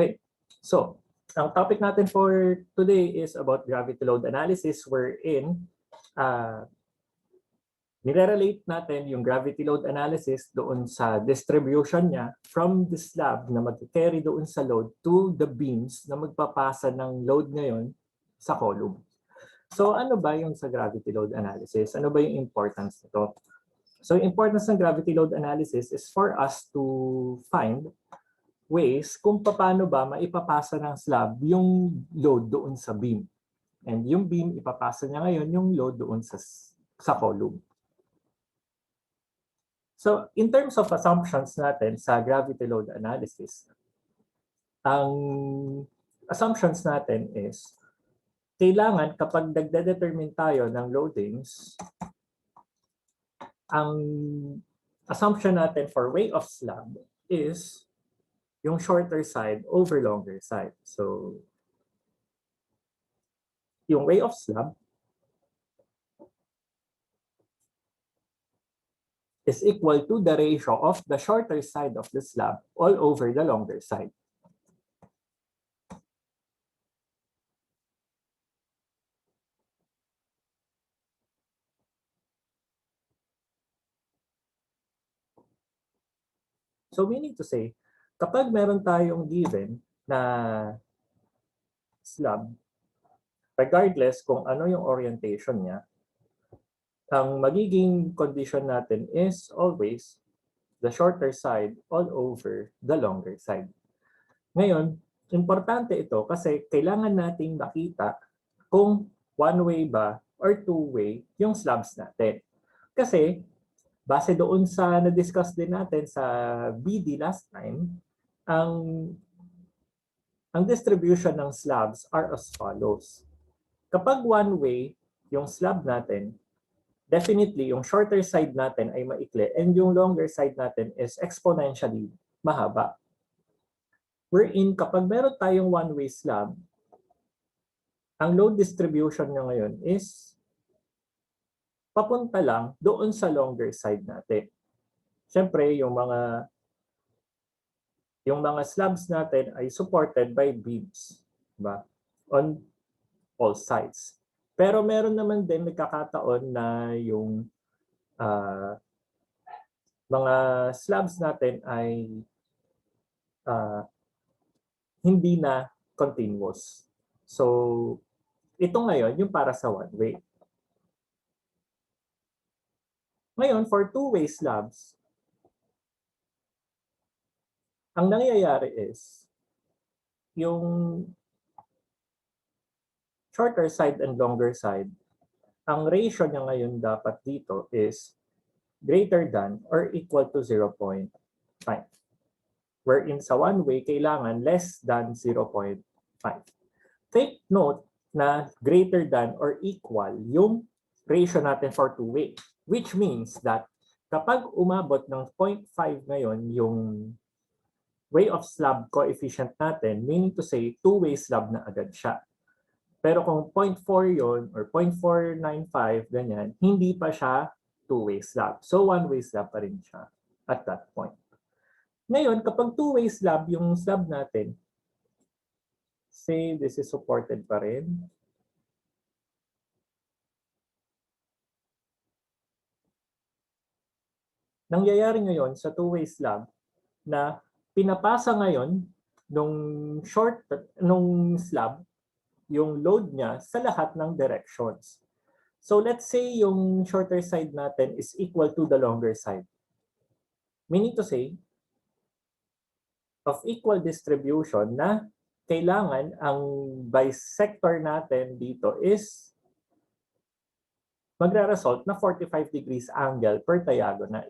Okay, so ang topic natin for today is about gravity load analysis wherein nire-relate natin yung gravity load analysis doon sa distribution niya from the slab na mag-carry doon sa load to the beams na magpapasa ng load ngayon sa column. So ano ba yung sa gravity load analysis? Ano ba yung importance nito? So yung importance ng gravity load analysis is for us to find ways kung paano ba maipapasa ng slab yung load doon sa beam. And yung beam, ipapasa niya ngayon yung load doon sa column. So in terms of assumptions natin sa gravity load analysis, ang assumptions natin is kailangan kapag nagde-determine tayo ng loadings, ang assumption natin for way of slab is yung shorter side over longer side. So yung way of slab is equal to the ratio of the shorter side of the slab all over the longer side. So meaning to say, kapag meron tayong given na slab, regardless kung ano yung orientation niya, ang magiging condition natin is always the shorter side all over the longer side. Ngayon, importante ito kasi kailangan nating makita kung one-way ba or two-way yung slabs natin. Kasi, base doon sa na-discuss din natin sa BD last time, ang distribution ng slabs are as follows. Kapag one-way yung slab natin, definitely yung shorter side natin ay maikli and yung longer side natin is exponentially mahaba. Wherein kapag meron tayong one-way slab, ang load distribution niya ngayon is papunta lang doon sa longer side natin. Siyempre, yung mga slabs natin ay supported by beams, diba? On all sides. Pero meron naman din nagkakataon na yung mga slabs natin ay hindi na continuous. So, ito ngayon yung para sa one-way. Ngayon, for two-way slabs, ang nangyayari is yung shorter side and longer side, ang ratio niya ngayon dapat dito is greater than or equal to 0.5. Wherein sa one-way, kailangan less than 0.5. Take note na greater than or equal yung ratio natin for two-way. Which means that kapag umabot ng 0.5 ngayon yung way of slab coefficient natin, meaning to say two-way slab na agad siya. Pero kung 0.4 yon or 0.495, ganyan, hindi pa siya two-way slab. So one-way slab pa rin siya at that point. Ngayon, kapag two-way slab yung slab natin, say this is supported pa rin. Nangyayari ngayon sa two-way slab na pinapasa ngayon nung slab yung load niya sa lahat ng directions. So let's say yung shorter side natin is equal to the longer side. Meaning to say, of equal distribution na kailangan ang bisector natin dito is magre-result na 45 degrees angle per diagonal.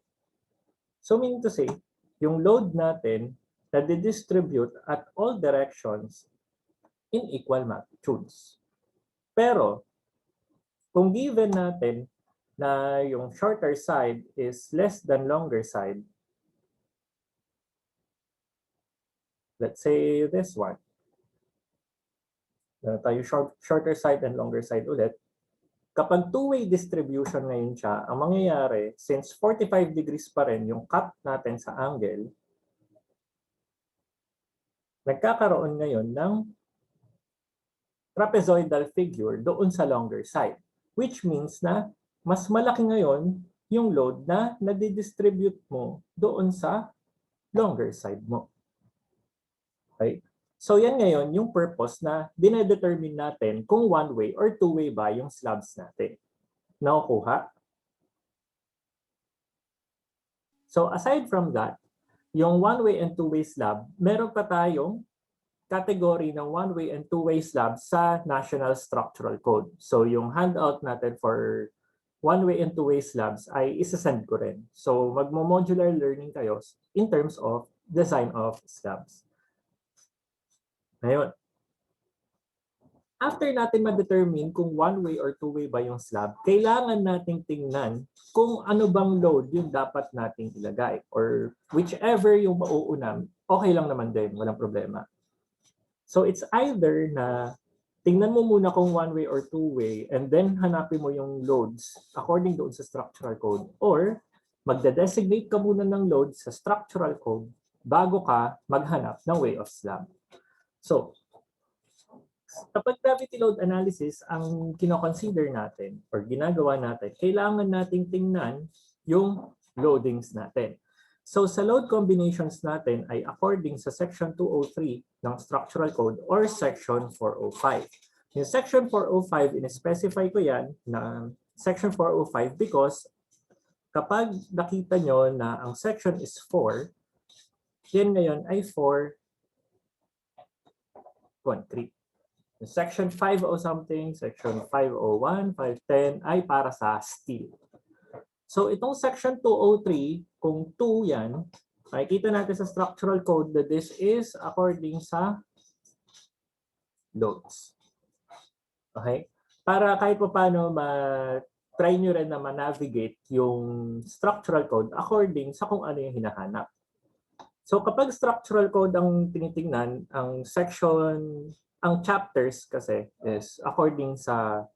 So meaning to say, yung load natin na distribute at all directions in equal magnitudes. Pero, kung given natin na yung shorter side is less than longer side, let's say this one. Tayo shorter side and longer side ulit. Kapag two-way distribution ngayon siya, ang mangyayari, since 45 degrees pa rin yung cut natin sa angle, nagkakaroon ngayon ng trapezoidal figure doon sa longer side. Which means na mas malaki ngayon yung load na nadidistribute mo doon sa longer side mo. Okay? So yan ngayon yung purpose na dinedetermine natin kung one-way or two-way ba yung slabs natin. Nakukuha? So aside from that, yung one-way and two-way slab, meron pa tayong category ng one-way and two-way slab sa National Structural Code. So yung handout natin for one-way and two-way slabs ay isasend ko rin. So magmo-modular learning kayo in terms of design of slabs. Ngayon, after natin ma-determine kung one-way or two-way ba yung slab, kailangan nating tingnan kung ano bang load yung dapat nating ilagay. Or whichever yung mauuna, okay lang naman din, walang problema. So it's either na tingnan mo muna kung one-way or two-way and then hanapin mo yung loads according doon sa structural code, or magde-designate ka muna ng load sa structural code bago ka maghanap ng way of slab. So, kapag gravity load analysis ang kino-consider natin or ginagawa natin, kailangan nating tingnan yung loadings natin. So sa load combinations natin ay according sa section 203 ng structural code or section 405. Yung section 405, in-specify ko yan na section 405 because kapag nakita nyo na ang section is 4, yan ngayon ay for concrete. Section 50 something, section 501, 510 ay para sa steel. So itong section 203, kung 2 yan, makikita natin sa structural code that this is according sa loads. Okay? Para kahit pa paano try nyo rin na ma-navigate yung structural code according sa kung ano yung hinahanap. So kapag structural code ang tinitingnan, ang section, ang chapters kasi is according sa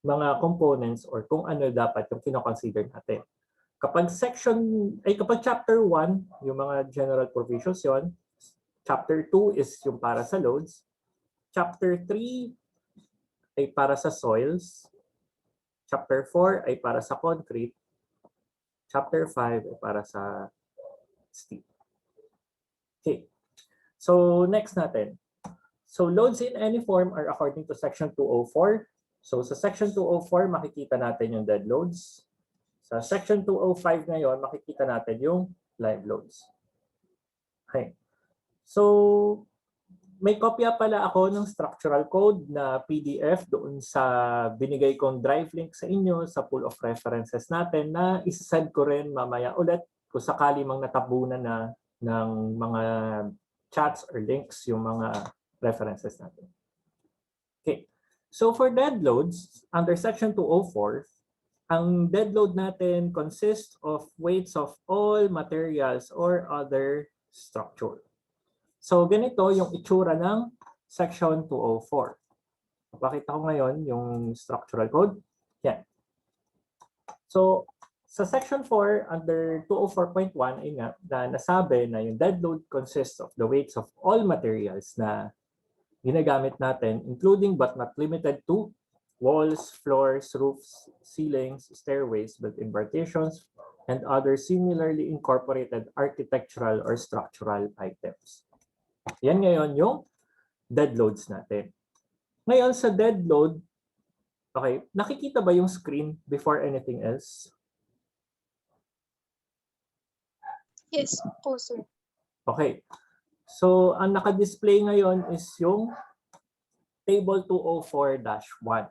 mga components or kung ano dapat yung kino-consider natin. Kapag kapag chapter 1, yung mga general provisions yon, chapter 2 is yung para sa loads, chapter 3 ay para sa soils, chapter 4 ay para sa concrete, chapter 5 ay para sa steel. Okay. So next natin. So loads in any form are according to section 204. So sa section 204, makikita natin yung dead loads. Sa section 205 ngayon, makikita natin yung live loads. Okay. So may kopya pala ako ng structural code na PDF doon sa binigay kong drive link sa inyo sa pool of references natin na isasend ko rin mamaya ulit kung sakali mang natabunan na ng mga chats or links yung mga references natin. Okay. So for dead loads, under section 204, ang dead load natin consists of weights of all materials or other structure. So ganito yung itsura ng section 204. Pakita ko ngayon yung structural code. Yan. So sa section 4, under 204.1, ay nga, na nasabi na yung dead load consists of the weights of all materials na ginagamit natin, including but not limited to walls, floors, roofs, ceilings, stairways, built-in partitions, and other similarly incorporated architectural or structural items. Yan ngayon yung dead loads natin. Ngayon sa dead load, okay, nakikita ba yung screen before anything else? Yes po, sir. Okay. So, ang naka-display ngayon is yung table 204-1.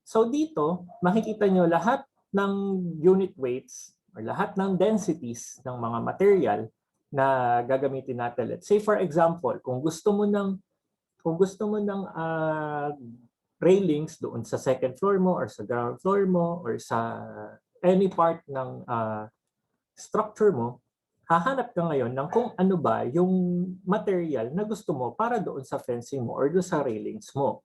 So, dito, makikita nyo lahat ng unit weights or lahat ng densities ng mga material na gagamitin natin. Let's say, for example, kung gusto mo ng railings doon sa second floor mo or sa ground floor mo or sa any part ng structure mo, hahanap ka ngayon ng kung ano ba yung material na gusto mo para doon sa fencing mo or doon sa railings mo.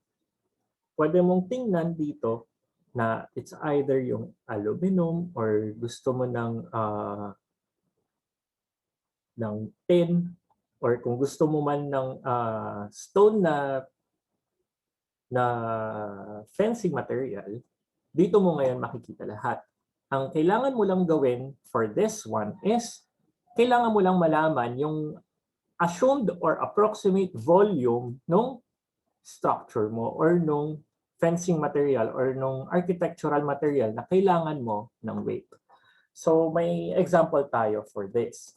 Pwede mong tingnan dito na it's either yung aluminum or gusto mo ng tin or kung gusto mo man ng stone na fencing material, dito mo ngayon makikita lahat. Ang kailangan mo lang gawin for this one is kailangan mo lang malaman yung assumed or approximate volume ng structure mo or nung fencing material or nung architectural material na kailangan mo ng weight. So may example tayo for this.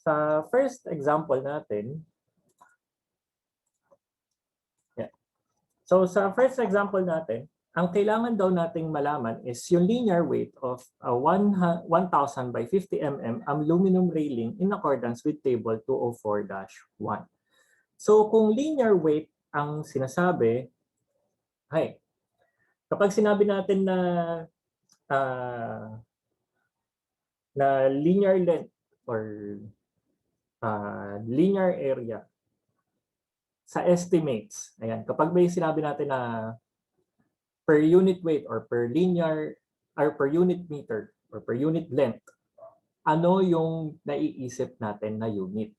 Sa first example natin, so sa first example natin, ang kailangan daw nating malaman is yung linear weight of a 1,000 by 50 mm aluminum railing in accordance with table 204-1. So kung linear weight ang sinasabi, kapag sinabi natin na linear length or linear area sa estimates, ayan, kapag may sinabi natin na per unit weight or per linear or per unit meter or per unit length, ano yung naiisip natin na unit?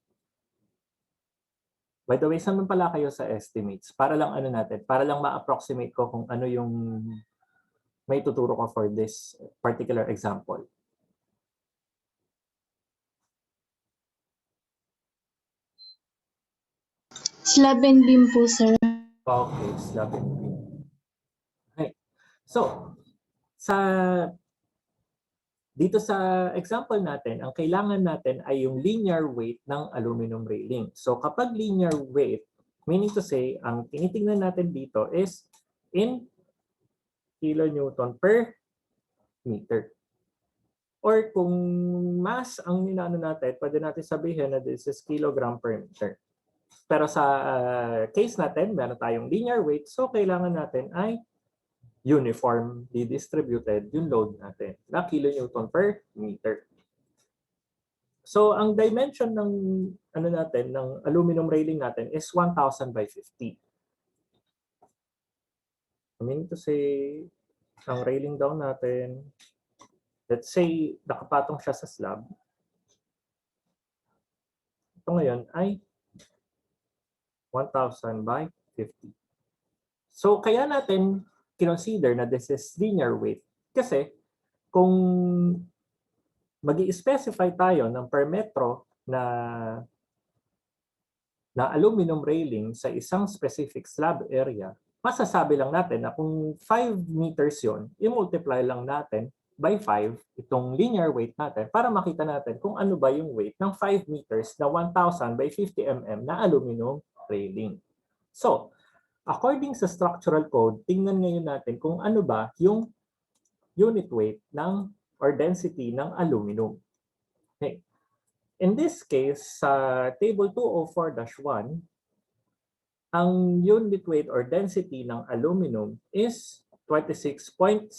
By the way, saan pala kayo sa estimates? Para lang ano natin, para lang ma-approximate ko kung ano yung may tuturo ko for this particular example. Slab and beam po, sir. Okay, slab and beam. Okay. So, dito sa example natin, ang kailangan natin ay yung linear weight ng aluminum railing. So kapag linear weight, meaning to say, ang tinitingnan natin dito is in kilonewton per meter. Or kung mass ang inaano natin, pwede natin sabihin na this is kilogram per meter. Pero sa case natin, meron tayong linear weight, so kailangan natin ay uniformly distributed yung load natin na kilonewton per meter. So ang dimension ng ano natin ng aluminum railing natin is 1,000 by 50. I mean to say, ang railing down natin, let's say nakapatong siya sa slab. Ito ngayon ay 1,000 by 50. So kaya natin kinonsider na this is linear weight kasi kung magi-specify tayo ng per metro na aluminum railing sa isang specific slab area, masasabi lang natin na kung 5 meters yon, i-multiply lang natin by 5 itong linear weight natin para makita natin kung ano ba yung weight ng 5 meters na 1,000 by 50 mm na aluminum railing. So, according sa structural code, tingnan ngayon natin kung ano ba yung unit weight ng or density ng aluminum. Okay. In this case, sa table 204-1, ang unit weight or density ng aluminum is 26.7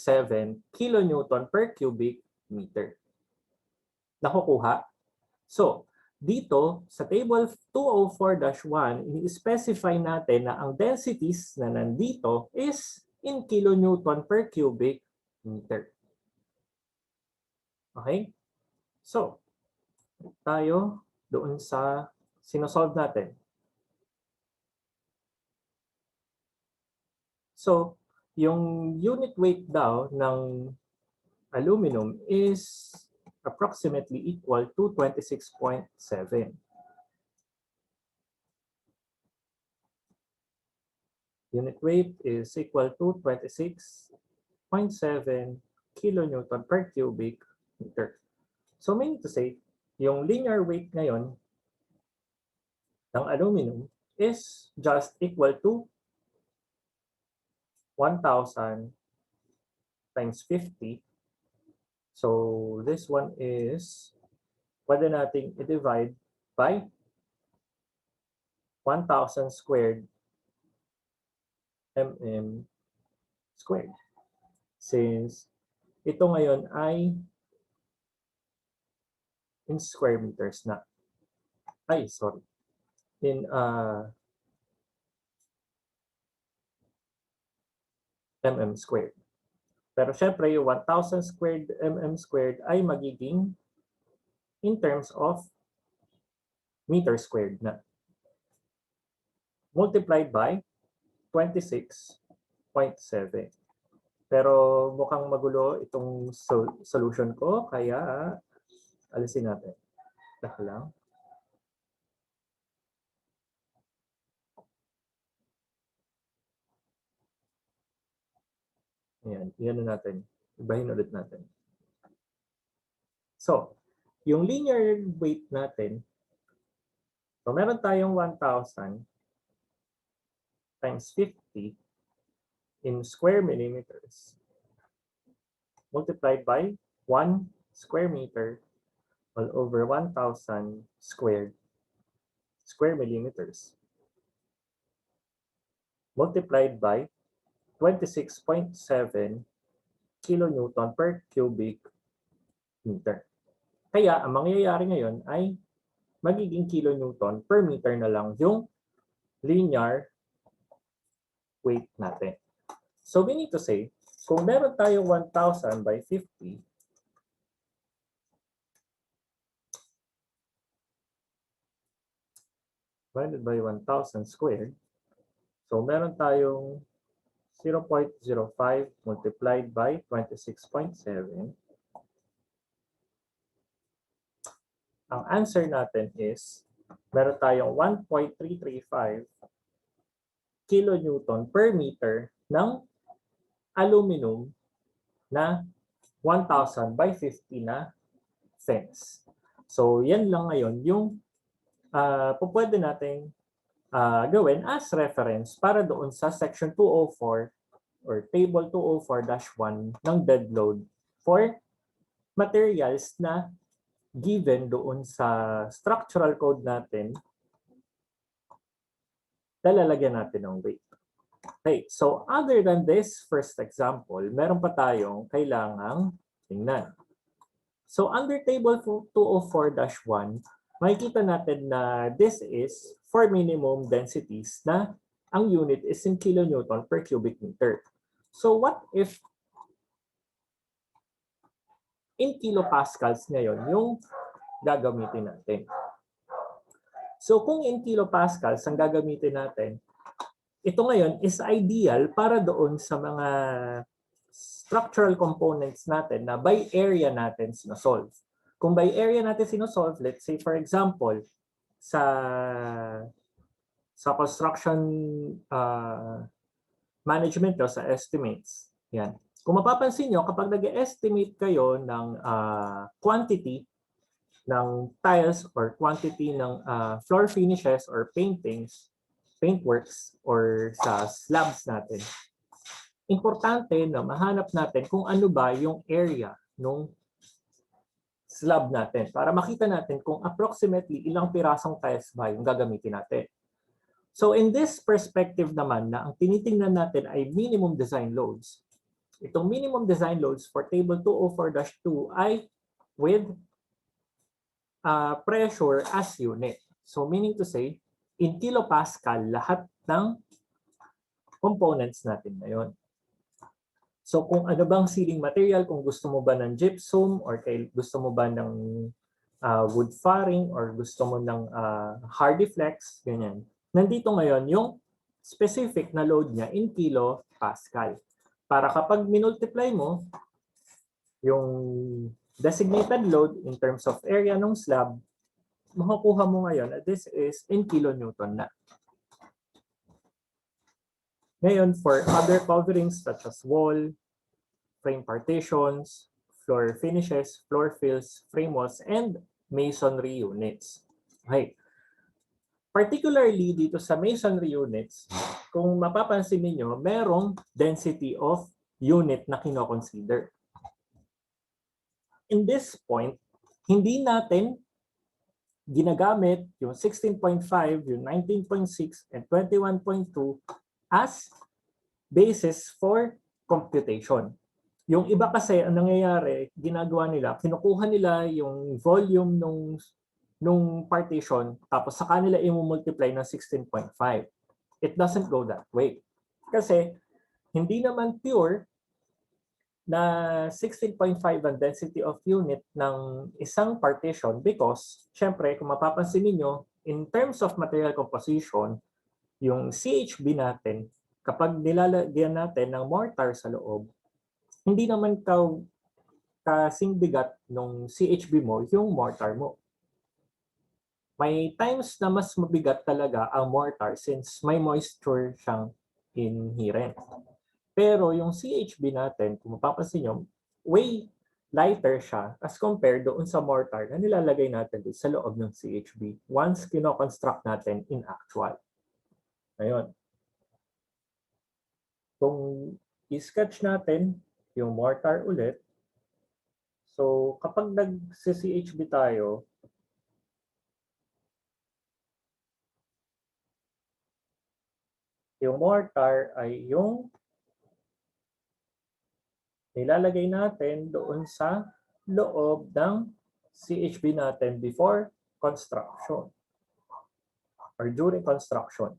kilonewton per cubic meter. Nakukuha? So, dito sa table 204-1, ini-specify natin na ang densities na nandito is in kilonewton per cubic meter. Okay? So, tayo doon sa sinosolve natin. So, yung unit weight daw ng aluminum is approximately equal to 26.7. Unit weight is equal to 26.7 kilonewton per cubic meter. So meaning to say, yung linear weight ngayon ng aluminum is just equal to 1,000 times 50. So this one is, pwede nating i-divide by 1,000 squared mm squared. Since ito ngayon ay in square meters na. Ay, sorry. In mm squared. Pero syempre, yung 1,000 squared mm squared ay magiging in terms of meter squared na. Multiplied by 26.7. Pero mukhang magulo itong solution ko, kaya alisin natin. Taka lang. Ayan, iyan na natin. Ibahin ulit natin. So, yung linear weight natin, so meron tayong 1,000 times 50 in square millimeters multiplied by 1 square meter all over 1,000 square millimeters multiplied by 26.7 kilonewton per cubic meter. Kaya ang mangyayari ngayon ay magiging kilonewton per meter na lang yung linear weight natin. So we need to say, kung meron tayo 1,000 by 50, divided by 1,000 squared, so meron tayong 0.05 multiplied by 26.7. Ang answer natin is, meron tayong 1.335 kilonewton per meter ng aluminum na 1,000 by 50 na fence. So yan lang ngayon yung pwede nating gawin as reference para doon sa section 204 or table 204-1 ng dead load for materials na given doon sa structural code natin na lalagyan natin ng weight. Okay, so other than this first example, meron pa tayong kailangang tingnan. So under table 204-1, makikita natin na this is for minimum densities na ang unit is in kilonewton per cubic meter. So what if in kilopascals ngayon yung gagamitin natin? So kung in kilopascals ang gagamitin natin, ito ngayon is ideal para doon sa mga structural components natin na by area natin sinosolve. Kung by area natin sinosolve, let's say for example, sa construction management o sa estimates. Yan. Kung mapapansin nyo, kapag nag-estimate kayo ng quantity ng tiles or quantity ng floor finishes or paintings, paintworks or sa slabs natin, importante na mahanap natin kung ano ba yung area ng slab natin para makita natin kung approximately ilang pirasong tiles ba yung gagamitin natin. So in this perspective naman na ang tinitingnan natin ay minimum design loads, itong minimum design loads for table 204-2 ay with pressure as unit. So meaning to say, in kilopascal lahat ng components natin ngayon. So kung ano bang ceiling material, kung gusto mo ba ng gypsum or gusto mo ba ng wood flooring or gusto mo ng hardiflex, ganyan. Nandito ngayon yung specific na load niya in kilopascal. Para kapag minultiply mo yung designated load in terms of area ng slab, makukuha mo ngayon na this is in kilonewton na. Ngayon, for other coverings such as wall, frame partitions, floor finishes, floor fills, frame walls, and masonry units. Okay. Particularly dito sa masonry units, kung mapapansin niyo, merong density of unit na kino-consider. In this point, hindi natin ginagamit yung 16.5, yung 19.6, and 21.2 as basis for computation. Yung iba kasi, ang nangyayari, ginagawa nila, kinukuha nila yung volume nung partition, tapos sa kanila i-multiply ng 16.5. It doesn't go that way. Kasi, hindi naman pure na 16.5 ang density of unit ng isang partition because, syempre, kung mapapansin niyo in terms of material composition, yung CHB natin, kapag nilalagyan natin ng mortar sa loob, hindi naman kasing bigat nung CHB mo yung mortar mo. May times na mas mabigat talaga ang mortar since may moisture siyang inherent. Pero yung CHB natin, kung mapapansin nyo, way lighter siya as compared doon sa mortar na nilalagay natin sa loob ng CHB once kino-construct natin in actual. Ayun. Kung i-sketch natin yung mortar ulit, so kapag nag-CHB tayo, yung mortar ay yung nilalagay natin doon sa loob ng CHB natin before construction or during construction.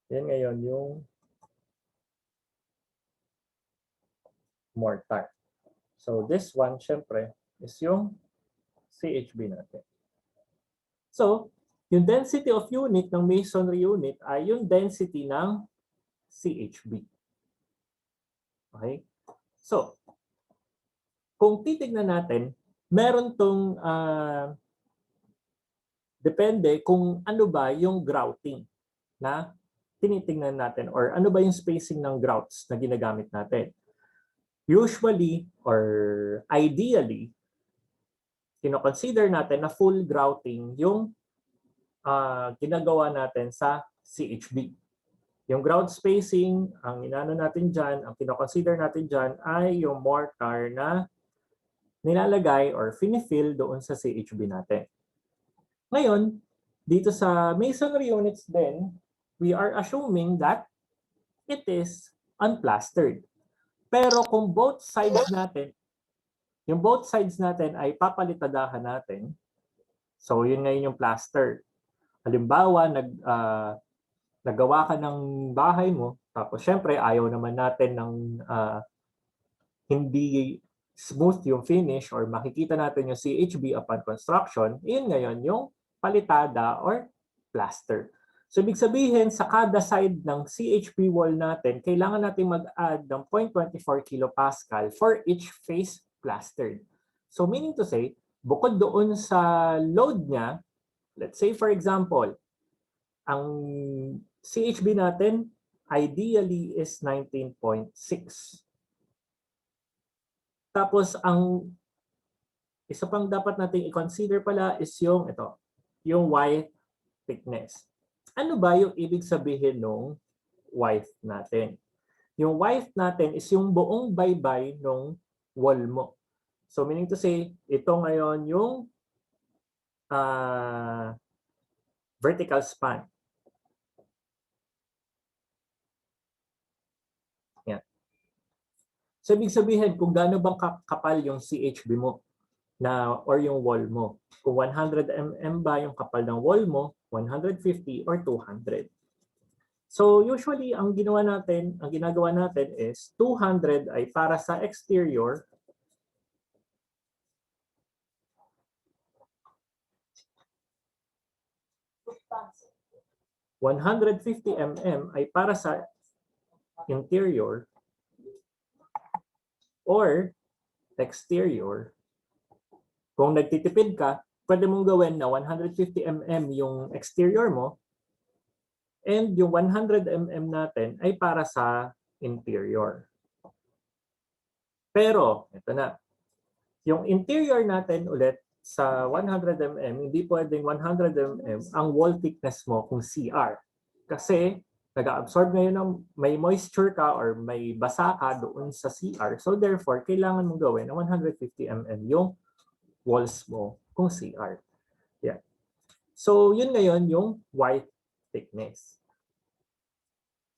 Yan ngayon yung mortar. So this one, syempre, is yung CHB natin. So, yung density of unit ng masonry unit ay yung density ng CHB. Okay? So, kung titignan natin, meron tong depende kung ano ba yung grouting na tinitingnan natin or ano ba yung spacing ng grouts na ginagamit natin. Usually or ideally, kino-consider natin na full grouting yung ginagawa natin sa CHB. Yung grout spacing, ang inano natin dyan, ang kino-consider natin dyan ay yung mortar na nilalagay or finifill doon sa CHB natin. Ngayon, dito sa masonry units din, we are assuming that it is unplastered. Pero kung both sides natin, yung both sides natin ay papalitadahan natin, so yun ngayon yung plaster. Halimbawa, nagawa ka ng bahay mo, tapos syempre ayaw naman natin ng hindi smooth yung finish or makikita natin yung CHB upon construction, yun ngayon yung palitada or plaster. So ibig sabihin, sa kada side ng CHP wall natin, kailangan natin mag-add ng 0.24 kilopascal for each face plastered. So meaning to say, bukod doon sa load niya, let's say for example, ang CHB natin ideally is 19.6. Tapos ang isa pang dapat nating i-consider pala is yung ito, yung width thickness. Ano ba yung ibig sabihin ng width natin? Yung width natin is yung buong baybay ng wall mo. So meaning to say, ito ngayon yung vertical span. Yan. So ibig sabihin kung gaano bang kapal yung CHB mo na or yung wall mo. Kung 100 mm ba yung kapal ng wall mo, 150 or 200. So usually ang ginagawa natin is 200 ay para sa exterior, 150 mm ay para sa interior or exterior. Kung nagtitipid ka, pwede mong gawin na 150 mm yung exterior mo and yung 100 mm natin ay para sa interior. Pero, ito na. Yung interior natin ulit sa 100 mm, hindi pwedeng 100 mm ang wall thickness mo kung CR. Kasi nag-absorb ngayon ng may moisture ka or may basa ka doon sa CR. So therefore, kailangan mong gawin na 150 mm yung walls mo kung CR. Yeah. So yun ngayon yung white thickness.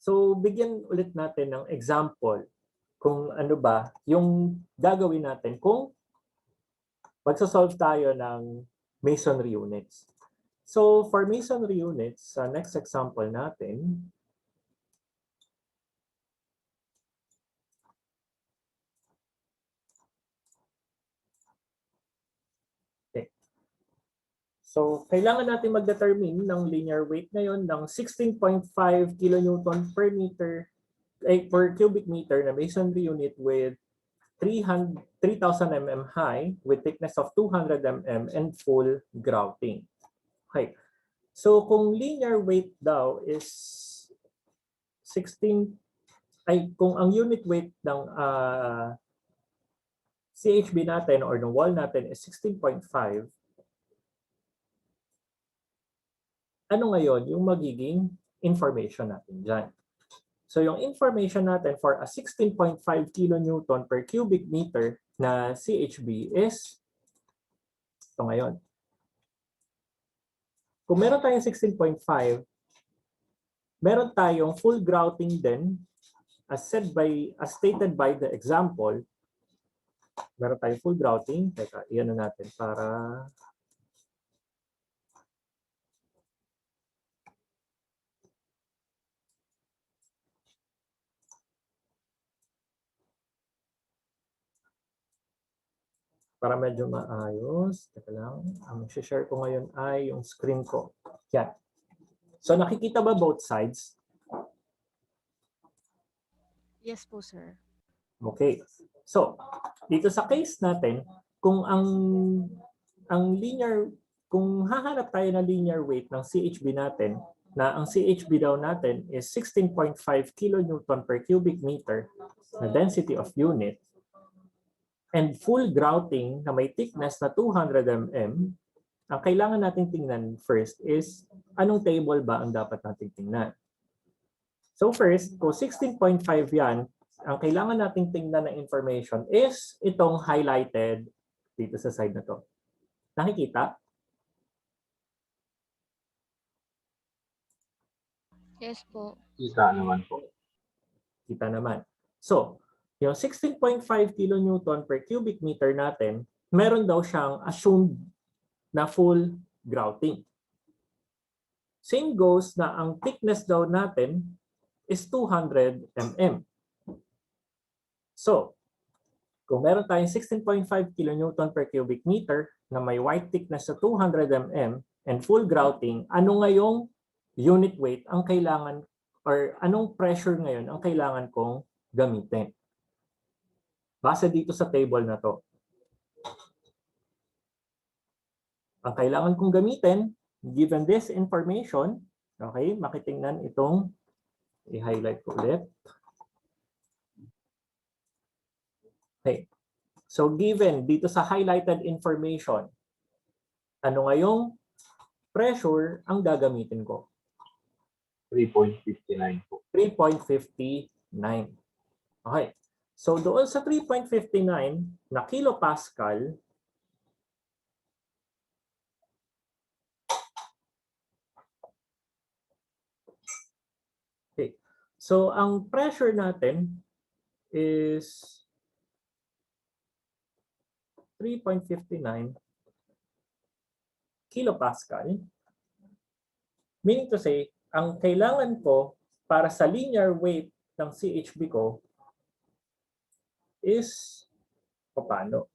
So bigyan ulit natin ng example kung ano ba yung gagawin natin kung magsasolve tayo ng masonry units. So for masonry units, sa next example natin, okay. So, kailangan natin mag-determine ng linear weight ngayon ng 16.5 kilonewton per meter per cubic meter na masonry unit with 3,000 mm high with thickness of 200 mm and full grouting. Okay. So, kung linear weight daw is 16, kung ang unit weight ng CHB natin or ng wall natin is 16.5, ano ngayon yung magiging information natin dyan? So yung information natin for a 16.5 kilonewton per cubic meter na CHB is ito ngayon. Kung meron tayong 16.5, meron tayong full grouting din as stated by the example. Meron tayong full grouting. Teka, iyan na natin para medyo maayos. Teka lang. Ang share ko ngayon ay yung screen ko. Yan. So nakikita ba both sides? Yes po, sir. Okay. So, dito sa case natin, kung kung hahanap tayo ng linear weight ng CHB natin, na ang CHB daw natin is 16.5 kilonewton per cubic meter na density of unit, and full grouting na may thickness na 200 mm, ang kailangan nating tingnan first is anong table ba ang dapat nating tingnan. So first, kung 16.5 yan, ang kailangan nating tingnan na information is itong highlighted dito sa side na to. Nakikita? Yes po. Kita naman po. Kita naman. So, yung 16.5 kilonewton per cubic meter natin, meron daw siyang assumed na full grouting. Same goes na ang thickness daw natin is 200 mm. So, kung meron tayong 16.5 kilonewton per cubic meter na may white thickness sa 200 mm and full grouting, ano ngayong unit weight ang kailangan or anong pressure ngayon ang kailangan kong gamitin? Base dito sa table na to. Ang kailangan kong gamitin, given this information, okay, makitingnan itong, i-highlight ko ulit. Okay. So given dito sa highlighted information, ano ngayong pressure ang gagamitin ko? 3.59 po. 3.59. Okay. So doon sa 3.59 na kilopascal, okay. So ang pressure natin is 3.59 kilopascal. Meaning to say, ang kailangan ko para sa linear weight ng CHB ko is paano?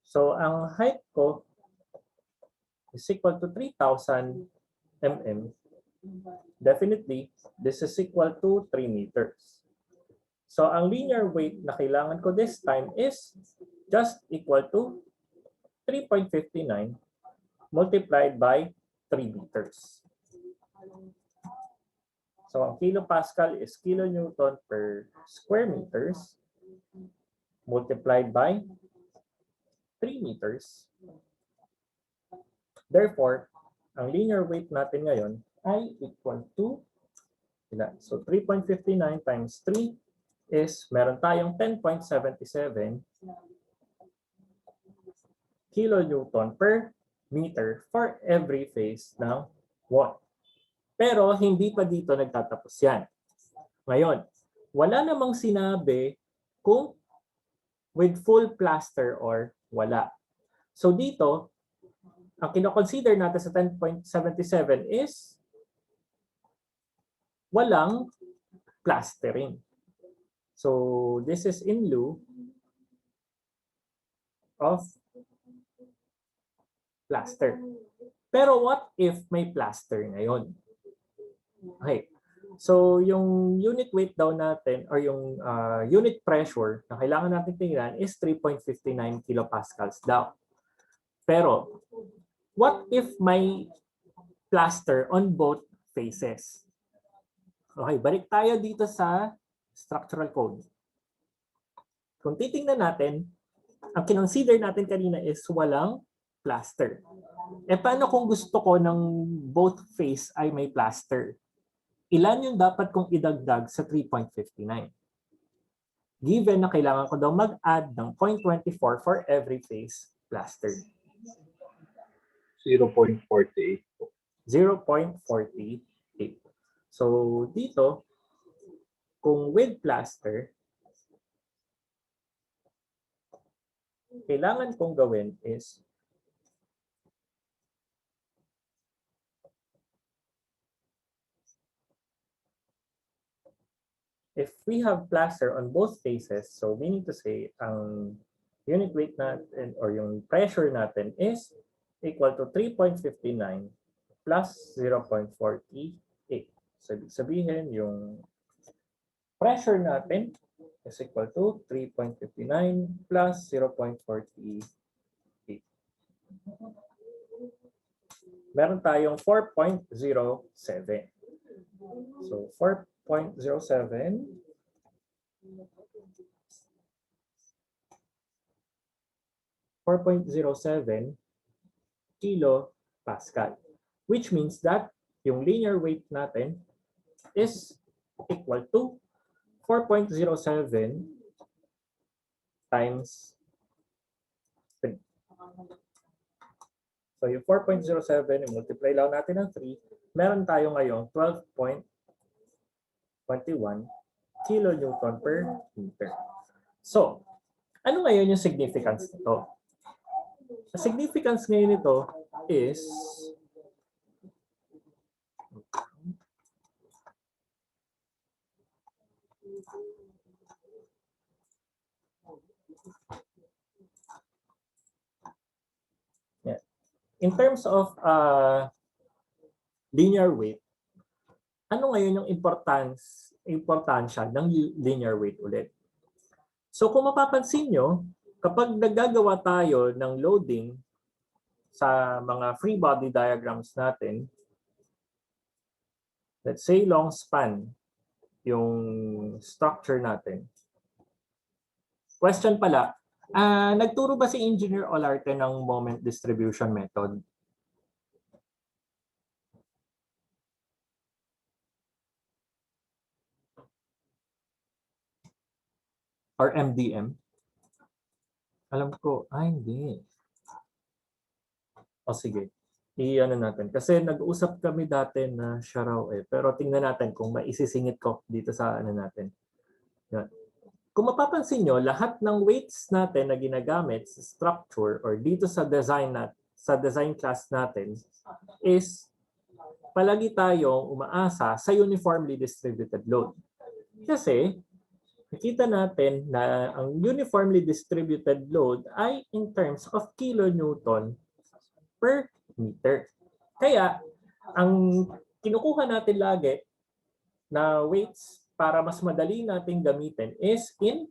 So ang height ko is equal to 3,000 mm. Definitely, this is equal to 3 meters. So ang linear weight na kailangan ko this time is just equal to 3.59 multiplied by 3 meters. So ang kilopascal is kilonewton per square meters multiplied by 3 meters. Therefore, ang linear weight natin ngayon ay equal to ilan? So 3.59 times 3 is meron tayong 10.77 kilonewton per meter for every face ng wall. Pero hindi pa dito nagtatapos yan. Ngayon, wala namang sinabi kung with full plaster or wala. So dito, ang kino-consider natin sa 10.77 is walang plastering. So this is in lieu of plaster. Pero what if may plaster ngayon? Okay. So, yung unit weight daw natin or yung unit pressure na kailangan natin tingnan is 3.59 kilopascals daw. Pero, what if may plaster on both faces? Okay, balik tayo dito sa structural code. Kung titingnan natin, ang kinonsider natin kanina is walang plaster. Paano kung gusto ko ng both face ay may plaster? Ilan yung dapat kong idagdag sa 3.59? Given na kailangan ko daw mag-add ng 0.24 for every face plastered. 0.48. 0.48. So dito, kung with plaster, kailangan kong gawin is if we have plaster on both faces, so meaning to say, ang unit weight natin or yung pressure natin is equal to 3.59 plus 0.48. So, ibig sabihin, yung pressure natin is equal to 3.59 plus 0.48. Meron tayong 4.07. So, 4.07 kilo Pascal, which means that yung linear weight natin is equal to 4.07 times 3. So yung 4.07, multiply lang natin ng 3, meron tayo ngayong 12.21 kilonewton per meter. So, ano ngayon yung significance nito? Ang significance ngayon nito is in terms of linear weight, ano ngayon yung importansya ng linear weight ulit? So kung mapapansin nyo, kapag naggagawa tayo ng loading sa mga free body diagrams natin, let's say long span yung structure natin. Question pala, nagturo ba si Engineer Olarte ng moment distribution method? Or MDM? Alam ko, hindi. O sige, i-ano natin. Kasi nag-usap kami dati na siya raw eh. Pero tingnan natin kung maisisingit ko dito sa ano natin. Yan. Kung mapapansin nyo, lahat ng weights natin na ginagamit sa structure or dito sa design class natin is palagi tayong umaasa sa uniformly distributed load. Kasi nakita natin na ang uniformly distributed load ay in terms of kilonewton per meter. Kaya, ang kinukuha natin lagi na weights para mas madali nating gamitin is in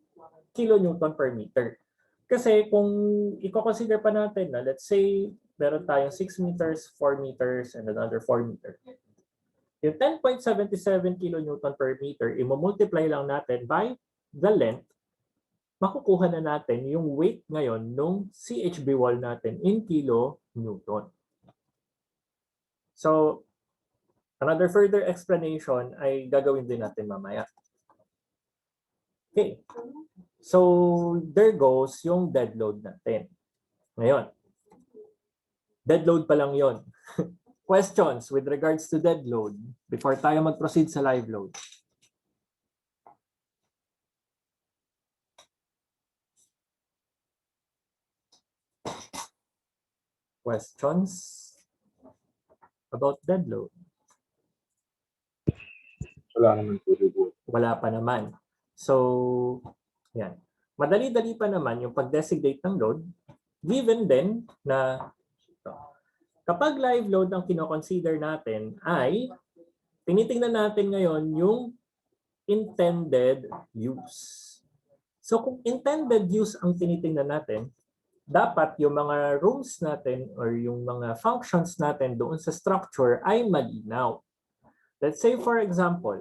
kilonewton per meter. Kasi kung i-consider pa natin na let's say meron tayong 6 meters, 4 meters, and another 4 meters. Yung 10.77 kilonewton per meter, i-multiply lang natin by the length, makukuha na natin yung weight ngayon nung CHB wall natin in kilonewton. So, another further explanation ay gagawin din natin mamaya. Okay. So, there goes yung dead load natin. Ngayon, dead load pa lang yon. Questions with regards to dead load before tayo mag-proceed sa live load? Questions about dead load? Wala naman po siguro. Wala pa naman. So, yan. Madali-dali pa naman yung pag-designate ng load given din na Kapag live load ang kinoconsider natin ay tinitingnan natin ngayon yung intended use. So kung intended use ang tinitingnan natin, dapat yung mga rooms natin or yung mga functions natin doon sa structure ay malinaw. Let's say for example,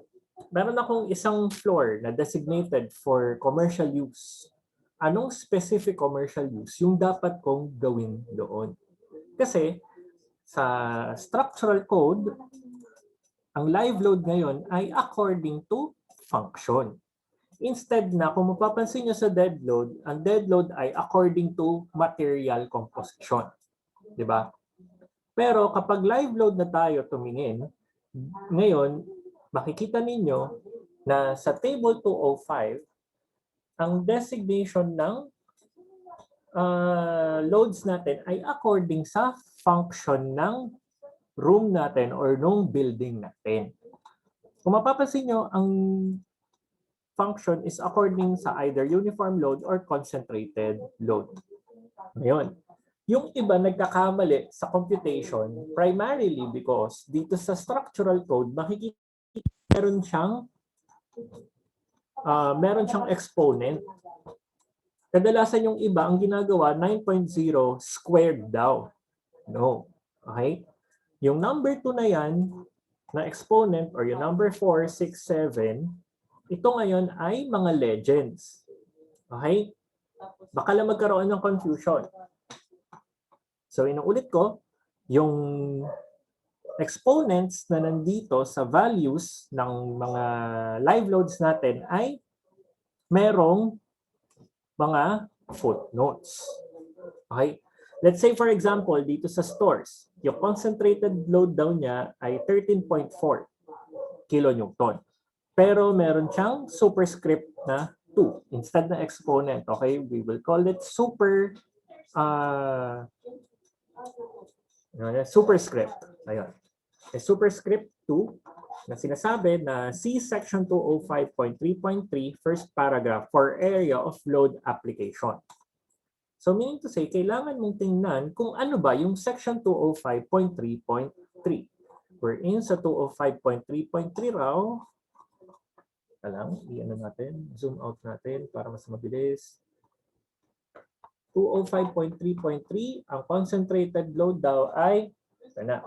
meron akong isang floor na designated for commercial use. Anong specific commercial use yung dapat kong gawin doon? Kasi sa structural code, ang live load ngayon ay according to function. Instead na, kung mapapansin nyo sa dead load, ang dead load ay according to material composition. Di ba? Pero kapag live load na tayo tumingin, ngayon, makikita ninyo na sa table 205, ang designation ng loads natin ay according sa function ng room natin or nung building natin. Kung mapapansin nyo, ang function is according sa either uniform load or concentrated load. Ngayon, yung iba nagkakamali sa computation primarily because dito sa structural code, makikita meron siyang exponent. Kadalasan yung iba, ang ginagawa, 9.0 squared daw. No. Okay? Yung number 2 na yan, na exponent, or yung number 4, 6, 7, ito ngayon ay mga legends. Okay? Baka lang magkaroon ng confusion. So, inuulit ko, yung exponents na nandito sa values ng mga live loads natin ay merong mga footnotes. Okay? Let's say for example, dito sa stores, yung concentrated load daw niya ay 13.4 kilonewton. Pero meron siyang superscript na 2 instead na exponent. Okay? We will call it superscript. Ayun. A superscript 2 na sinasabi na see section 205.3.3 first paragraph for area of load application. So meaning to say, kailangan mong tingnan kung ano ba yung section 205.3.3. We're in sa 205.3.3 raw. Alam, i-ano natin, zoom out natin para mas mabilis. 205.3.3, ang concentrated load daw ay ito na.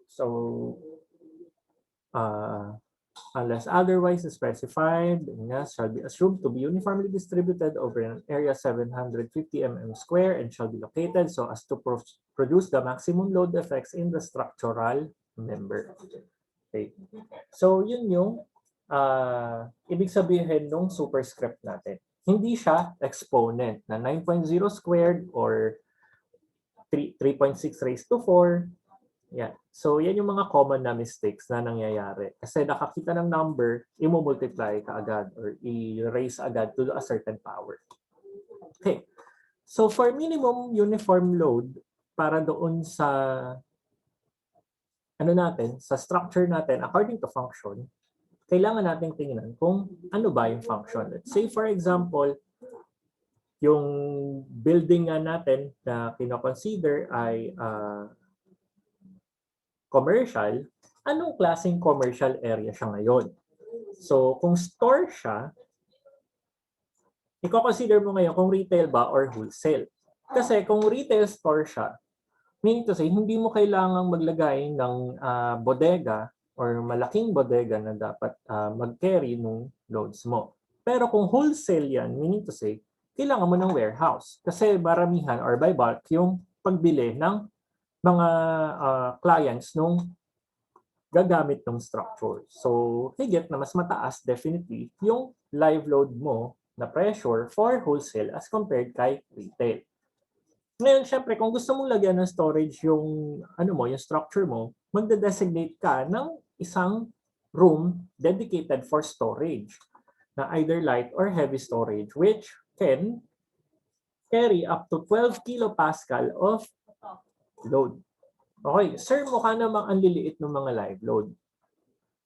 So, unless otherwise specified, shall be assumed to be uniformly distributed over an area 750 mm square and shall be located so as to produce the maximum load effects in the structural member. Okay. So, yun yung ibig sabihin ng superscript natin. Hindi siya exponent na 9.0 squared or 3.6 raised to 4. Yan. So, yan yung mga common na mistakes na nangyayari. Kasi nakakita ng number, i-multiply ka agad or i-raise agad to a certain power. Okay. So, for minimum uniform load, para doon sa sa structure natin, according to function, kailangan natin tingnan kung ano ba yung function. Let's say, for example, yung building nga natin na kino-consider ay commercial, anong klaseng commercial area siya ngayon? So, kung store siya, i-consider mo ngayon kung retail ba or wholesale. Kasi kung retail store siya, meaning to say, hindi mo kailangang maglagay ng bodega or malaking bodega na dapat mag-carry nung loads mo. Pero kung wholesale yan, meaning to say, kailangan mo ng warehouse. Kasi maramihan or by bulk yung pagbili ng mga clients nung gagamit ng structure. So, higit na mas mataas definitely yung live load mo na pressure for wholesale as compared kay retail. Ngayon, syempre, kung gusto mong lagyan ng storage yung yung structure mo, magde-designate ka ng isang room dedicated for storage na either light or heavy storage which can carry up to 12 kilopascal of load. Okay, sir, mukha namang ang liliit ng mga live load.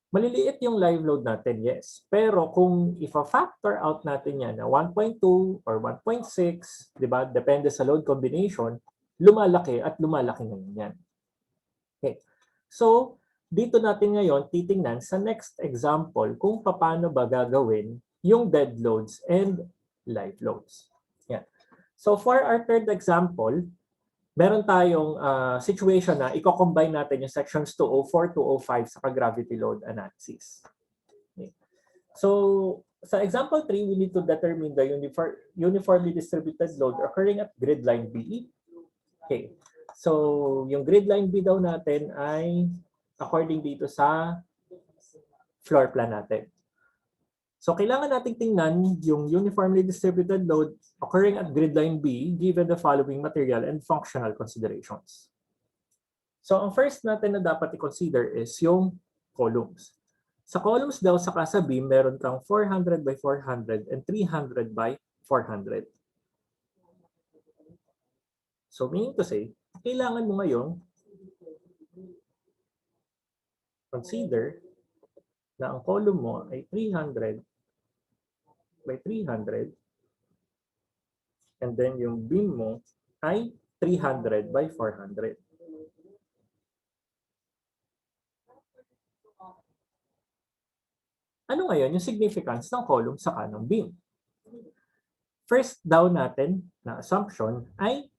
Maliliit yung live load natin, yes. Pero kung if-factor out natin yan na 1.2 or 1.6, di ba? Depende sa load combination, lumalaki at lumalaki ngayon yan. Okay. So, dito natin ngayon titingnan sa next example kung paano ba gagawin yung dead loads and live loads. Yan. So, for our third example, meron tayong situation na i-combine natin yung sections 204, 205 sa gravity load analysis. Okay. So, sa example 3, we need to determine the uniformly distributed load occurring at grid line B. Okay. So, yung grid line B daw natin ay according dito sa floor plan natin. So, kailangan natin tingnan yung uniformly distributed load occurring at grid line B given the following material and functional considerations. So, ang first natin na dapat i-consider is yung columns. Sa columns daw sa kasa beam, meron kang 400 by 400 and 300 by 400. So, meaning to say, kailangan mo ngayon consider na ang column mo ay 300 by 300 and then yung beam mo ay 300 by 400. Ano ngayon yung significance ng column sa kanong beam? First daw natin na assumption ay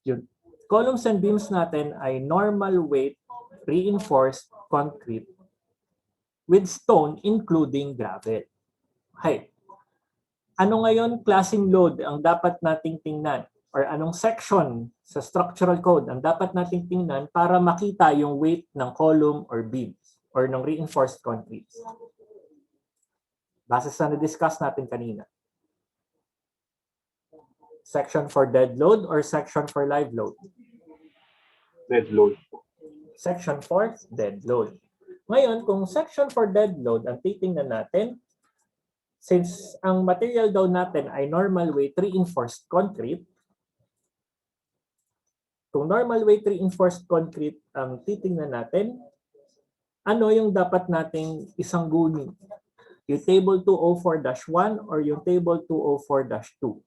yun. Columns and beams natin ay normal weight reinforced concrete with stone including gravel. Okay. Ano ngayon klaseng load ang dapat nating tingnan or anong section sa structural code ang dapat nating tingnan para makita yung weight ng column or beams or ng reinforced concrete? Base sa na-discuss natin kanina. Section for dead load or section for live load? Dead load. Section for dead load. Ngayon, kung section for dead load ang titingnan natin, since ang material daw natin ay normal weight reinforced concrete, kung normal weight reinforced concrete ang titingnan natin, ano yung dapat nating isanggunin? Yung table 204-1 or yung table 204-2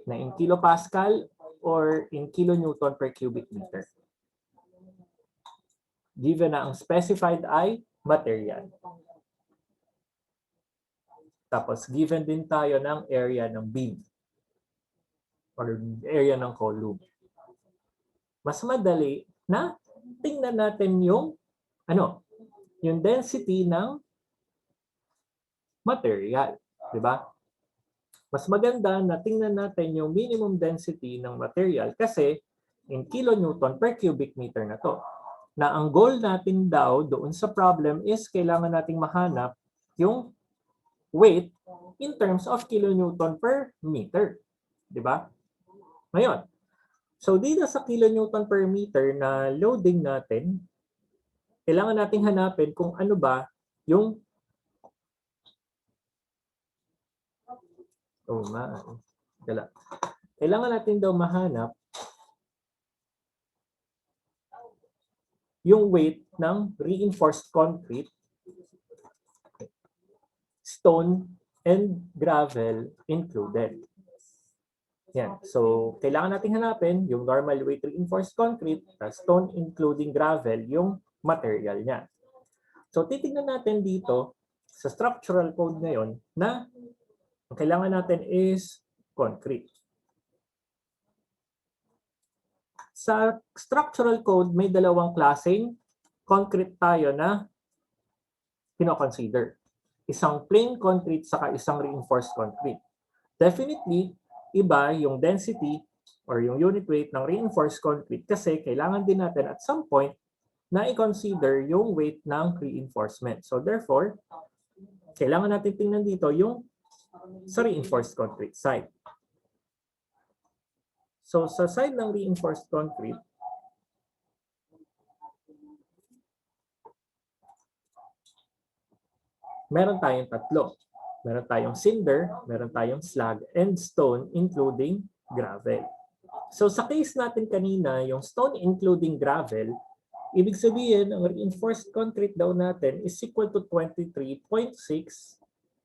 na in kilopascal or in kilonewton per cubic meter. Given na ang specified ay material. Tapos given din tayo ng area ng beam or area ng column. Mas madali na tingnan natin yung yung density ng material, di ba? Mas maganda na tingnan natin yung minimum density ng material kasi in kilonewton per cubic meter na to. Na ang goal natin daw doon sa problem is kailangan nating mahanap yung weight in terms of kilonewton per meter. Di ba? Ngayon, so dito sa kilonewton per meter na loading natin, kailangan nating hanapin kung ano ba yung kailangan natin daw mahanap yung weight ng reinforced concrete, stone, and gravel included. Yan. So, kailangan natin hanapin yung normal weight reinforced concrete, stone including gravel, yung material niya. So, titignan natin dito sa structural code ngayon na ang kailangan natin is concrete. Sa structural code, may dalawang klaseng concrete tayo na kino-consider. Isang plain concrete saka isang reinforced concrete. Definitely, iba yung density or yung unit weight ng reinforced concrete kasi kailangan din natin at some point na i-consider yung weight ng reinforcement. So therefore, kailangan natin tingnan dito yung sa reinforced concrete side. So sa side ng reinforced concrete, meron tayong tatlo. Meron tayong cinder, meron tayong slag, and stone including gravel. So sa case natin kanina, yung stone including gravel, ibig sabihin, ang reinforced concrete daw natin is equal to 23.6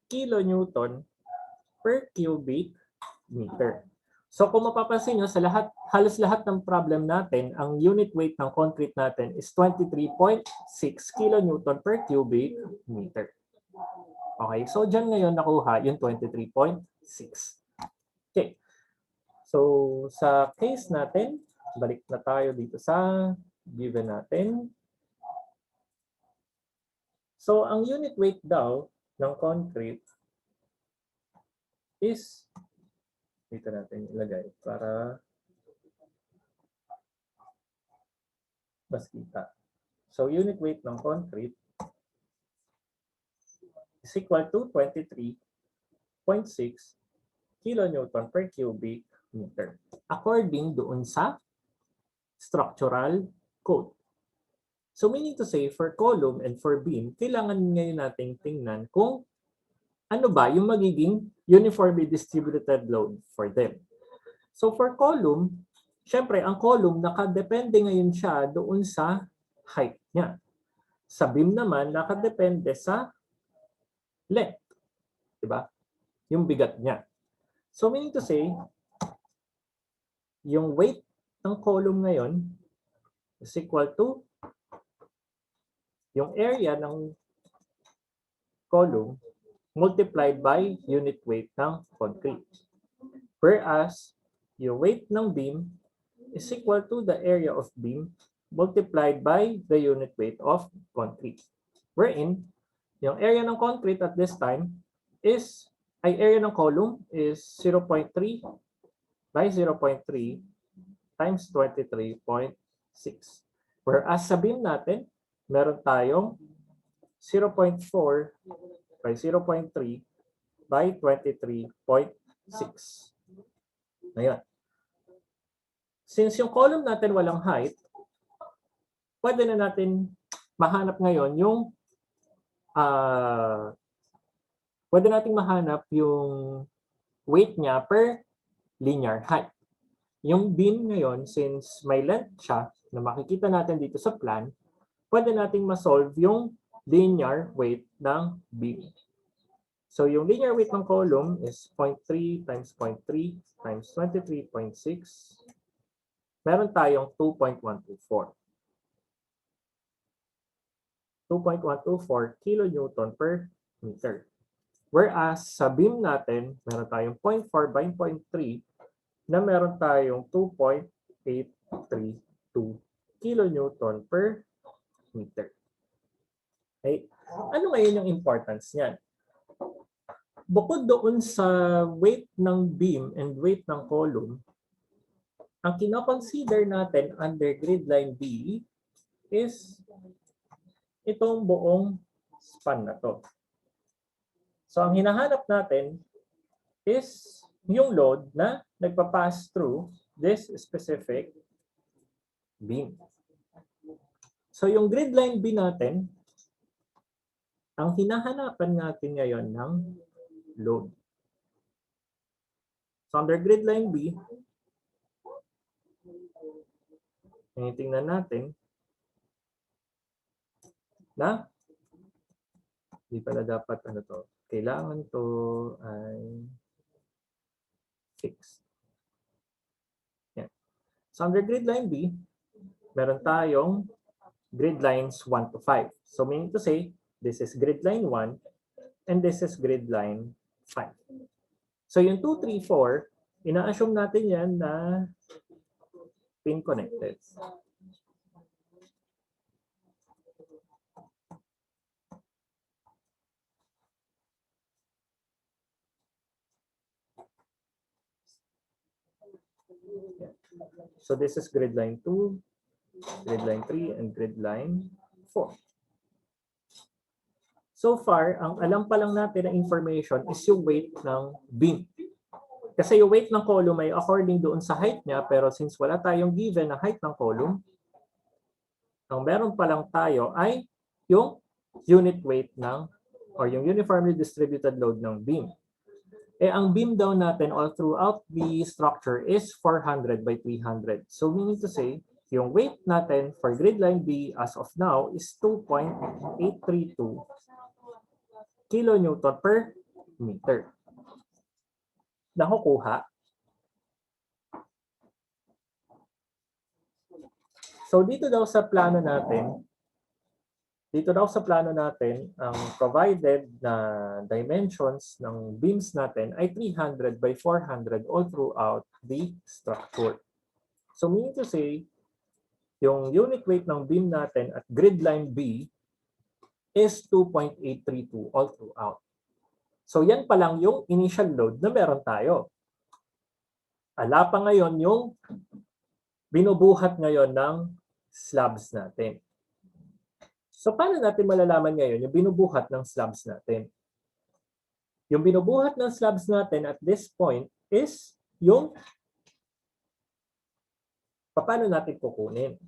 kilonewton per cubic meter. So kung mapapansin nyo, sa halos lahat ng problem natin, ang unit weight ng concrete natin is 23.6 kilonewton per cubic meter. Okay, so dyan ngayon nakuha yung 23.6. Okay, so sa case natin, balik na tayo dito sa given natin. So ang unit weight daw ng concrete is, dito natin ilagay para mas kita. So unit weight ng concrete is equal to 23.6 kilonewton per cubic meter according doon sa structural code. So meaning to say, for column and for beam, kailangan ngayon nating tingnan kung ano ba yung magiging uniformly distributed load for them. So for column, syempre ang column nakadepende ngayon siya doon sa height niya. Sa beam naman, nakadepende sa length. Diba? Yung bigat niya. So meaning to say, yung weight ng column ngayon is equal to yung area ng column multiplied by unit weight ng concrete. Whereas, yung weight ng beam is equal to the area of beam multiplied by the unit weight of concrete. Wherein, yung area ng concrete at this time is, area ng column is 0.3 by 0.3 times 23.6. Whereas sa beam natin, meron tayong 0.4 by 0.3 by 23.6. Ayan. Since yung column natin walang height, pwede na natin mahanap ngayon yung pwede nating mahanap yung weight niya per linear height. Yung beam ngayon, since may length siya, na makikita natin dito sa plan, pwede nating ma-solve yung linear weight ng beam. So yung linear weight ng column is 0.3 times 0.3 times 23.6. Meron tayong 2.124. 2.124 kilonewton per meter. Whereas sa beam natin, meron tayong 0.4 by 0.3 na meron tayong 2.832 kilonewton per meter. Okay. Ano ngayon yung importance niyan? Bukod doon sa weight ng beam and weight ng column, ang kinoconsider natin under grid line B is itong buong span na to. So ang hinahanap natin is yung load na nagpa-pass through this specific beam. So yung grid line B natin, ang hinahanapan natin ngayon ng load. So under grid line B, tingnan natin na hindi pala dapat ano to. Kailangan to ay fixed. Yan. So under grid line B, meron tayong grid lines 1 to 5. So meaning to say, this is grid line 1 and this is grid line 5. So yung 2, 3, 4, ina-assume natin yan na pin connected. So this is grid line 2, grid line 3, and grid line 4. So far, ang alam pa lang natin na information is yung weight ng beam. Kasi yung weight ng column ay according doon sa height niya, pero since wala tayong given na height ng column, ang meron pa lang tayo ay yung unit weight ng or yung uniformly distributed load ng beam. Eh, ang beam daw natin all throughout the structure is 400 by 300. So meaning to say, yung weight natin for grid line B as of now is 2.832 kilonewton per meter. Nakukuha So dito daw sa plano natin, ang provided na dimensions ng beams natin ay 300 by 400 all throughout the structure. So meaning to say, yung unit weight ng beam natin at grid line B is 2.832 all throughout. So yan pa lang yung initial load na meron tayo. Ala pa ngayon yung binubuhat ngayon ng slabs natin. So paano natin malalaman ngayon yung binubuhat ng slabs natin? Yung binubuhat ng slabs natin at this point is yung paano natin kukunin.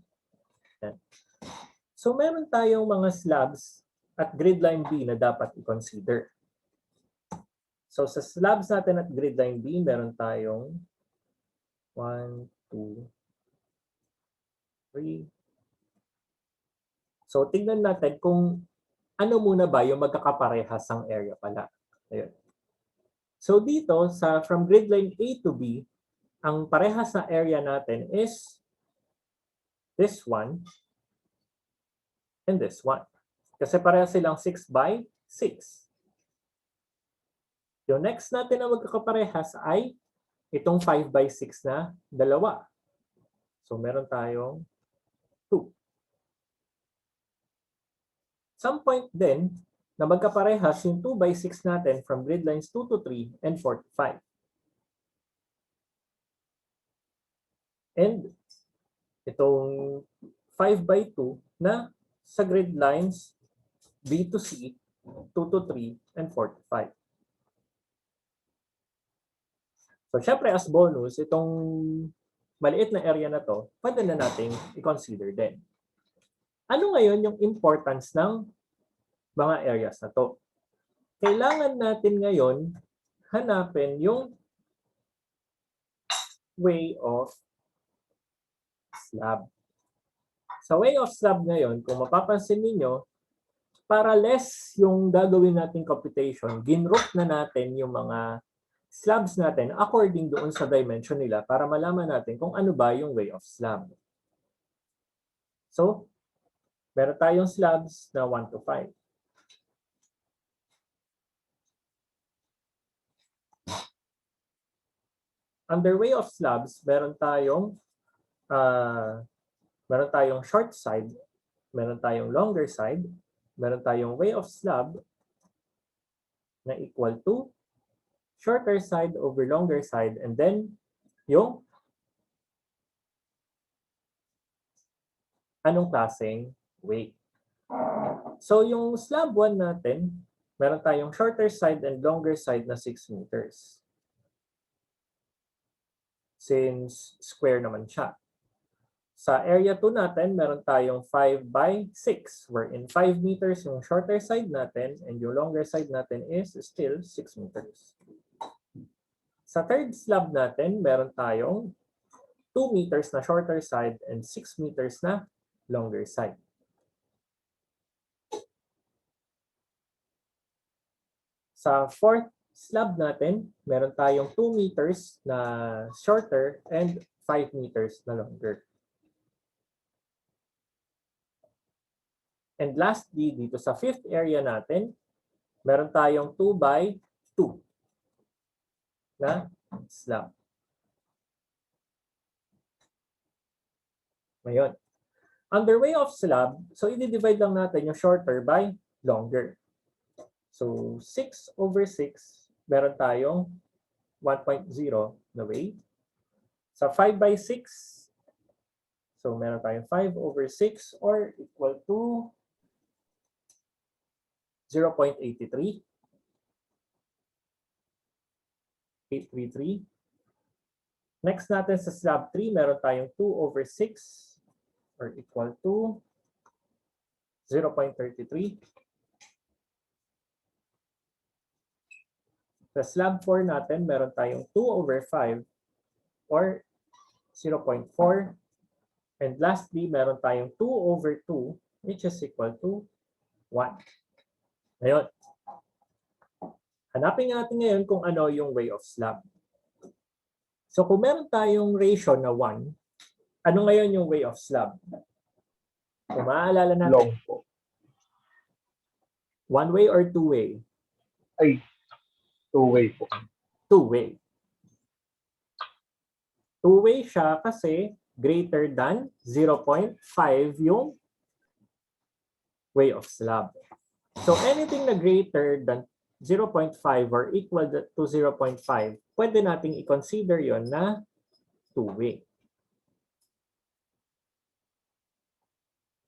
So meron tayong mga slabs at grid line B na dapat i-consider. So sa slabs natin at grid line B, meron tayong 1, 2, 3. So tingnan natin kung ano muna ba yung magkakaparehas ang area pala. Ayun. So dito from grid line A to B, ang parehas na area natin is this one and this one. Kasi parehas silang 6 by 6. Yung next natin na magkakaparehas ay itong 5 by 6 na dalawa. So meron tayong 2. Some point din na magkaparehas yung 2 by 6 natin from grid lines 2 to 3 and 4 to 5. And itong 5 by 2 na sa grid lines B to C, 2 to 3, and 4 to 5. So syempre as bonus, itong maliit na area na to, pwede na nating i-consider din. Ano ngayon yung importance ng mga areas na to? Kailangan natin ngayon hanapin yung way of slab. Sa way of slab ngayon, kung mapapansin niyo, para less yung gagawin nating computation, ginroup na natin yung mga slabs natin according doon sa dimension nila para malaman natin kung ano ba yung way of slab. So, meron tayong slabs na 1 to 5. Under way of slabs, meron tayong short side, meron tayong longer side, meron tayong way of slab na equal to shorter side over longer side, and then yung anong klaseng weight. So yung slab 1 natin, meron tayong shorter side and longer side na 6 meters. Since square naman siya. Sa area 2 natin, meron tayong 5 by 6, wherein 5 meters yung shorter side natin and yung longer side natin is still 6 meters. Sa third slab natin, meron tayong 2 meters na shorter side and 6 meters na longer side. Sa fourth slab natin, meron tayong 2 meters na shorter and 5 meters na longer. And lastly, dito sa fifth area natin, meron tayong 2 by 2 na slab. Ngayon, under way of slab, so i-divide lang natin yung shorter by longer. So 6 over 6, meron tayong 1.0 na way. Sa 5 by 6, so meron tayong 5 over 6 or equal to 0.83. 833. Next natin sa slab 3, meron tayong 2 over 6 or equal to 0.33. Sa slab 4 natin, meron tayong 2 over 5 or 0.4. And lastly, meron tayong 2 over 2 which is equal to 1. Ngayon, hanapin natin ngayon kung ano yung way of slab. So kung meron tayong ratio na 1 Ano ngayon yung way of slab? Kung maaalala natin, Long po. one way or two way? Ay, two-way po. Two way. Two way siya kasi greater than 0.5 yung way of slab. So anything na greater than 0.5 or equal to 0.5, pwede nating i-consider yon na two-way.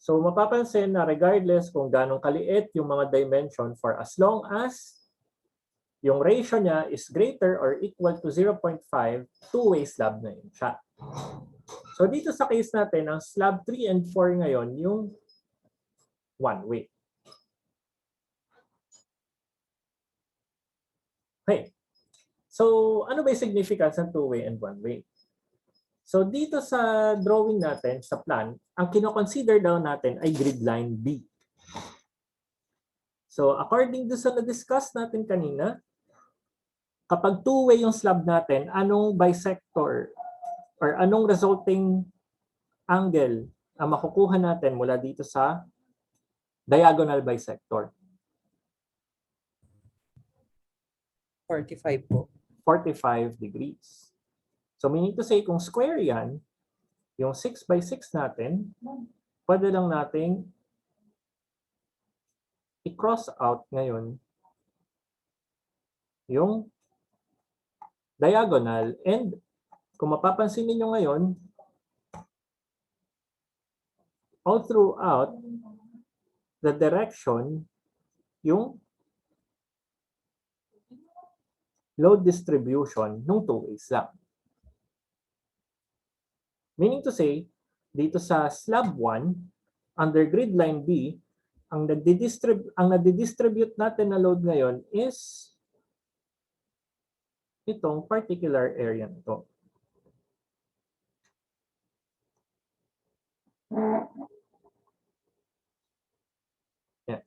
So mapapansin na regardless kung ganong kaliit yung mga dimension, for as long as yung ratio niya is greater or equal to 0.5, two-way slab na yun siya. So dito sa case natin, ang slab 3 and 4 ngayon yung one-way. Okay. So ano ba yung significance ng two-way and one-way? So dito sa drawing natin, sa plan, ang kino-consider daw natin ay grid line B. So according to sa na-discuss natin kanina, kapag two-way yung slab natin, anong bisector or anong resulting angle ang makukuha natin mula dito sa diagonal bisector? 45 po. 45 degrees. So meaning to say, kung square yan, yung 6 by 6 natin, pwede lang nating i-cross out ngayon yung diagonal, and kung mapapansin niyo ngayon, all throughout the direction, yung load distribution ng two-way slab. Meaning to say, dito sa slab 1, under grid line B, ang nadidistribute natin na load ngayon is itong particular area nito. Yeah.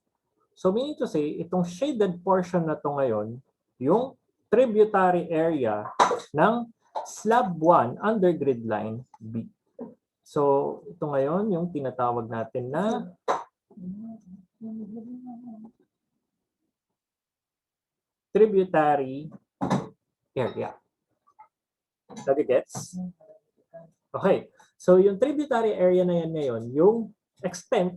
So meaning to say, itong shaded portion na to ngayon, yung tributary area ng slab 1 under grid line B. So ito ngayon yung tinatawag natin na tributary area. That gets? Okay. So yung tributary area na yan ngayon, yung extent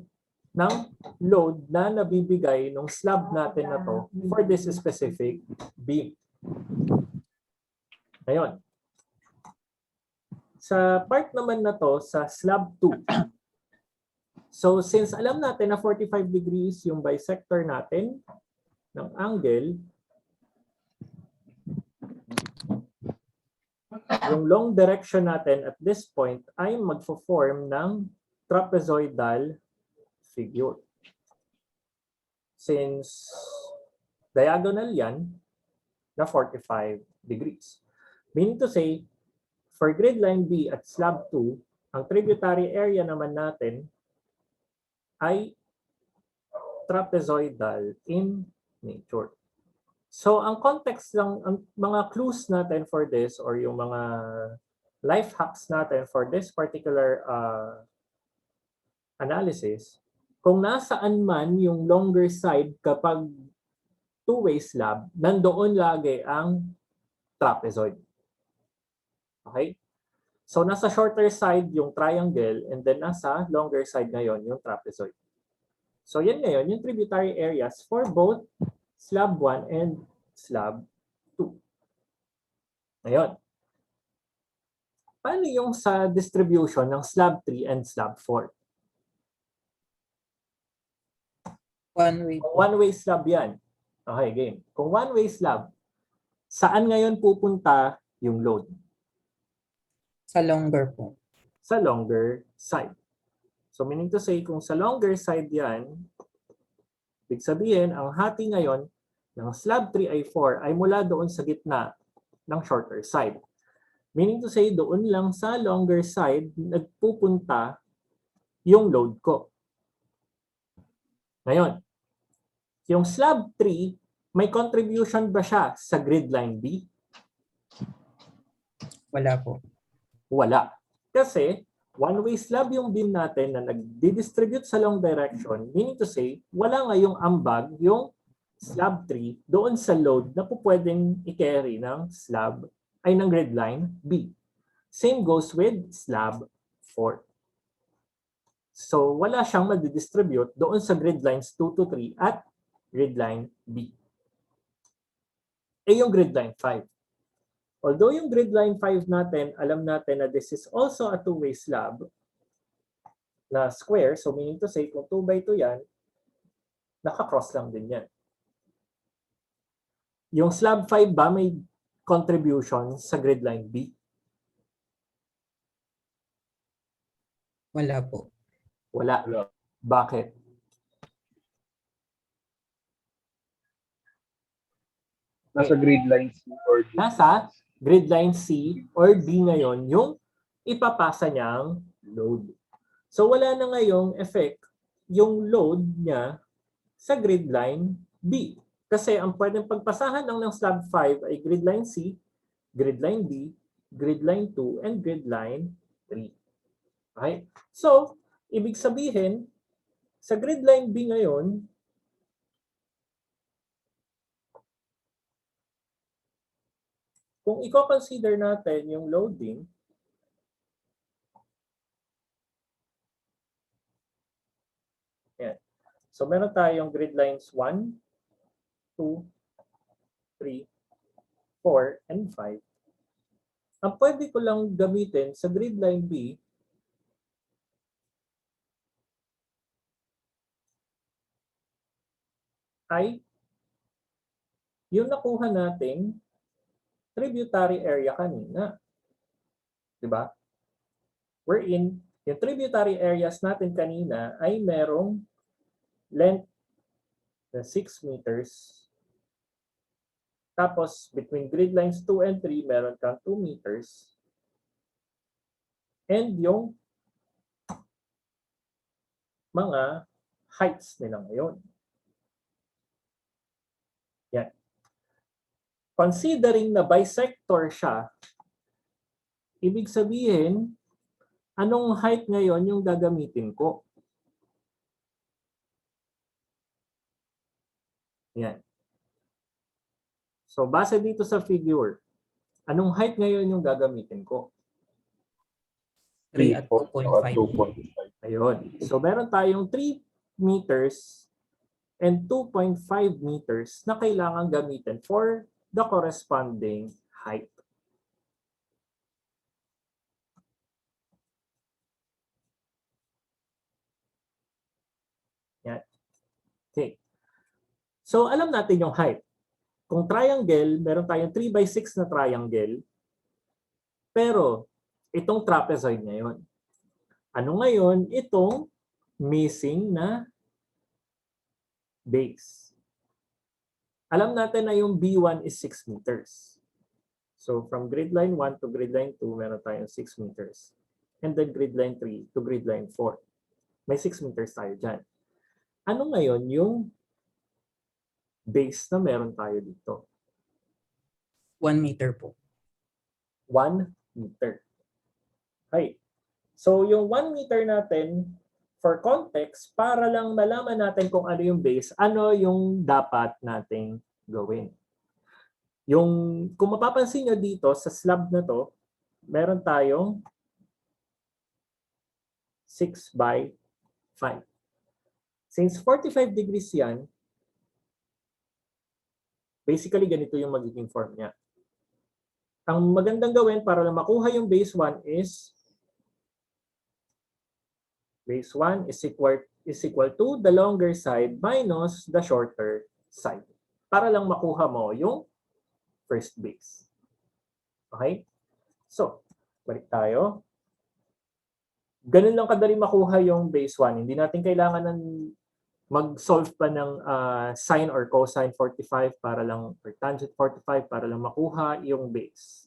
ng load na nabibigay ng slab natin na to for this specific beam. Ngayon, sa part naman na to, sa slab 2. So since alam natin na 45 degrees yung bisector natin ng angle, yung long direction natin at this point ay magfo-form ng trapezoidal figure. Since diagonal yan na 45 degrees. Meaning to say, for grid line B at slab 2, ang tributary area naman natin ay trapezoidal in nature. So ang context ng ang mga clues natin for this or yung mga life hacks natin for this particular analysis, kung nasaan man yung longer side kapag two-way slab, nandoon lagi ang trapezoid. Okay? So nasa shorter side yung triangle and then nasa longer side ngayon yung trapezoid. So yan ngayon yung tributary areas for both slab 1 and slab 2. Ngayon, paano yung sa distribution ng slab 3 and slab 4? One-way Kung po. one-way slab yan. Okay, game. Kung one-way slab, saan ngayon pupunta yung load? Sa longer po. Sa longer side. So meaning to say, kung sa longer side yan, ibig sabihin, ang hati ngayon ng slab 3 ay 4 ay mula doon sa gitna ng shorter side. Meaning to say, doon lang sa longer side nagpupunta yung load ko. Ngayon, yung slab 3, may contribution ba siya sa grid line B? Wala po. Wala. Kasi One-way slab yung beam natin na nag-distribute sa long direction, meaning to say, wala ngayong ambag yung slab 3 doon sa load na po pwedeng i-carry ng slab ay ng grid line B. Same goes with slab 4. So wala siyang madidistribute doon sa grid lines 2 to 3 at grid line B. Yung grid line 5. Although yung grid line 5 natin, alam natin na this is also a two-way slab na square. So meaning to say, kung 2 by 2 yan, naka-cross lang din yan. Yung slab 5 ba may contribution sa grid line B? Wala po. Wala. Bakit? Nasa grid line C or D. Nasa grid line C or D ngayon yung ipapasa niyang load. So wala na ngayong effect yung load niya sa grid line B. Kasi ang pwedeng pagpasahan lang ng slab 5 ay grid line C, grid line D, grid line 2, and grid line 3. Okay? So, ibig sabihin, sa grid line B ngayon, kung i-consider natin yung loading, yan. So meron tayong grid lines 1, 2, 3, 4, and 5. Ang pwede ko lang gamitin sa grid line B ay yung nakuha nating tributary area kanina. Diba? Wherein, yung tributary areas natin kanina ay merong length na 6 meters. Tapos, between grid lines 2 and 3, meron kang 2 meters. And yung mga heights nila ngayon. Yan. Considering na bisector siya, ibig sabihin, anong height ngayon yung gagamitin ko? Yan. So, base dito sa figure, anong height ngayon yung gagamitin ko? 3 at 2.5. 2.5. Ayun. So, meron tayong 3 meters and 2.5 meters na kailangan gamitin for the corresponding height. Yan. Okay. So, alam natin yung height. Kung triangle, meron tayong 3 by 6 na triangle. Pero, itong trapezoid ngayon. Ano ngayon? Itong missing na base. Alam natin na yung B1 is 6 meters. So, from grid line 1 to grid line 2, meron tayong 6 meters. And then grid line 3 to grid line 4. May 6 meters tayo dyan. Ano ngayon yung base na meron tayo dito? 1 meter po. 1 meter. Okay. So, yung 1 meter natin, for context, para lang malaman natin kung ano yung base, ano yung dapat nating gawin. Yung, kung mapapansin nyo dito, sa slab na to, meron tayong 6 by 5. Since 45 degrees yan, basically ganito yung magiging form niya. Ang magandang gawin para na makuha yung base 1 is base 1 is equal to the longer side minus the shorter side. Para lang makuha mo yung first base. Okay? So, balik tayo. Ganun lang kadali makuha yung base 1. Hindi natin kailangan ng mag-solve pa ng sine or cosine 45 para lang, or tangent 45 para lang makuha yung base.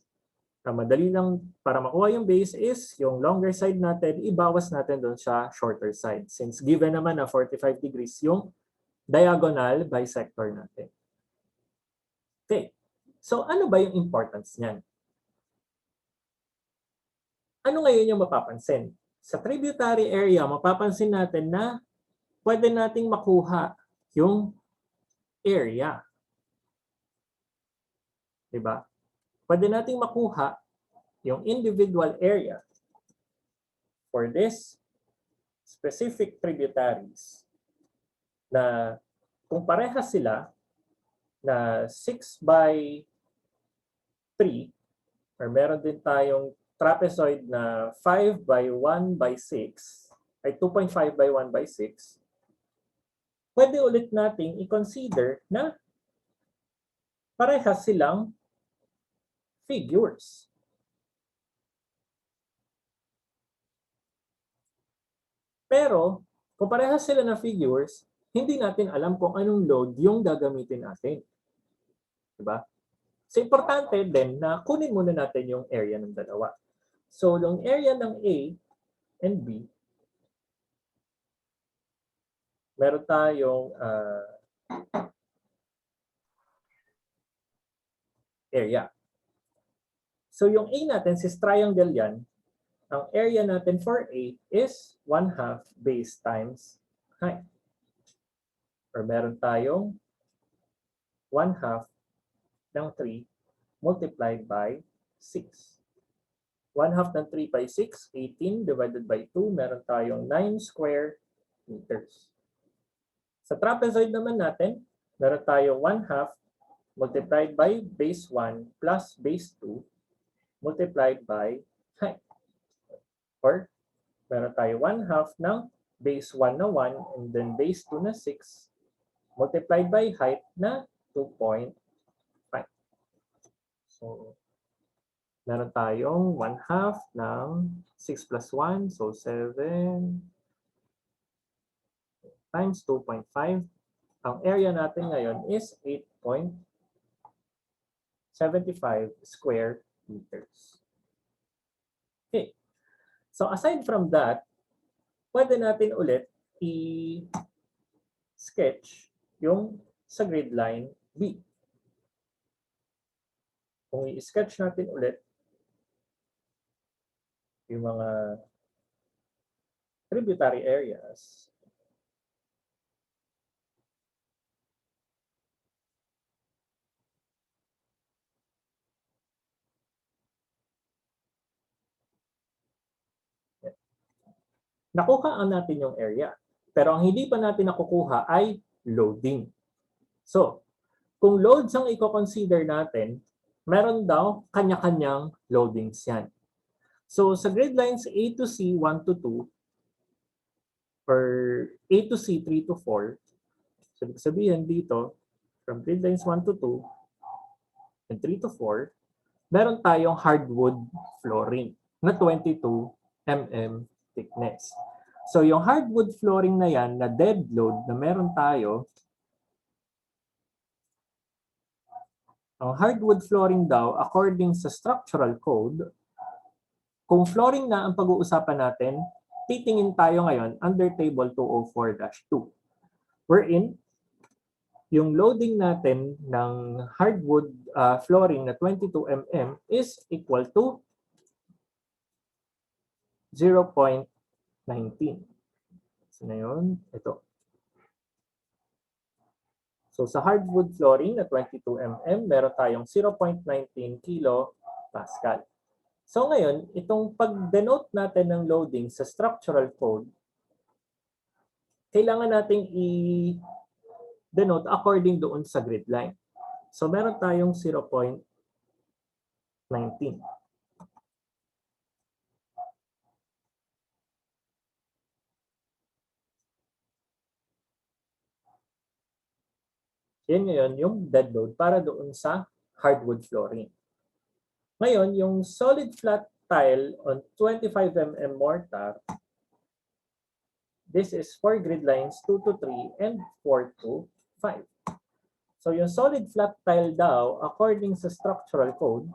Madali lang para makuha yung base is yung longer side natin, ibawas natin doon sa shorter side. Since given naman na 45 degrees yung diagonal bisector natin. Okay. So ano ba yung importance niyan? Ano ngayon yung mapapansin? Sa tributary area, mapapansin natin na pwede nating makuha yung area. Diba? Pwede nating makuha yung individual area for this specific tributaries na kung parehas sila na 6 by 3 or meron din tayong trapezoid na 5 by 1 by 6 ay 2.5 by 1 by 6, pwede ulit nating i-consider na parehas silang figures. Pero, kung parehas sila na figures, hindi natin alam kung anong load yung gagamitin natin. Diba? So, importante din na kunin muna natin yung area ng dalawa. So, yung area ng A and B, meron tayong area. So, yung A natin, since triangle yan, ang area natin for A is 1/2 base times height. Or meron tayong 1/2 ng 3 multiplied by 6. 1/2 ng 3 by 6, 18 divided by 2, meron tayong 9 square meters. Sa trapezoid naman natin, meron tayong 1/2 multiplied by base 1 plus base 2 multiplied by height. Or meron tayo 1/2 ng base 1 na 1 and then base 2 na 6 multiplied by height na 2.5. So, meron tayong 1/2 ng 6 plus 1, so 7 times 2.5. Ang area natin ngayon is 8.75 square meters. Okay. So aside from that, pwede natin ulit i-sketch yung sa grid line B. Kung i-sketch natin ulit yung mga tributary areas, nakuha natin yung area. Pero ang hindi pa natin nakukuha ay loading. So, kung loads ang i-consider natin, meron daw kanya-kanyang loadings yan. So, sa grid lines A to C, 1 to 2, or A to C, 3 to 4, so sabihin dito, from grid lines 1 to 2, and 3 to 4, meron tayong hardwood flooring na 22 mm thickness. So yung hardwood flooring na yan, na dead load na meron tayo, ang hardwood flooring daw, according sa structural code, kung flooring na ang pag-uusapan natin, titingin tayo ngayon under table 204-2. Wherein, yung loading natin ng hardwood flooring na 22 mm is equal to 0.19. So na yun, ito. So sa hardwood flooring na 22 mm, meron tayong 0.19 kilopascal. So ngayon, itong pag-denote natin ng loading sa structural code, kailangan nating i-denote according doon sa grid line. So meron tayong 0.19. Yan ngayon yung dead load para doon sa hardwood flooring. Ngayon, yung solid flat tile on 25 mm mortar, this is for grid lines 2 to 3 and 4 to 5. So yung solid flat tile daw, according sa structural code,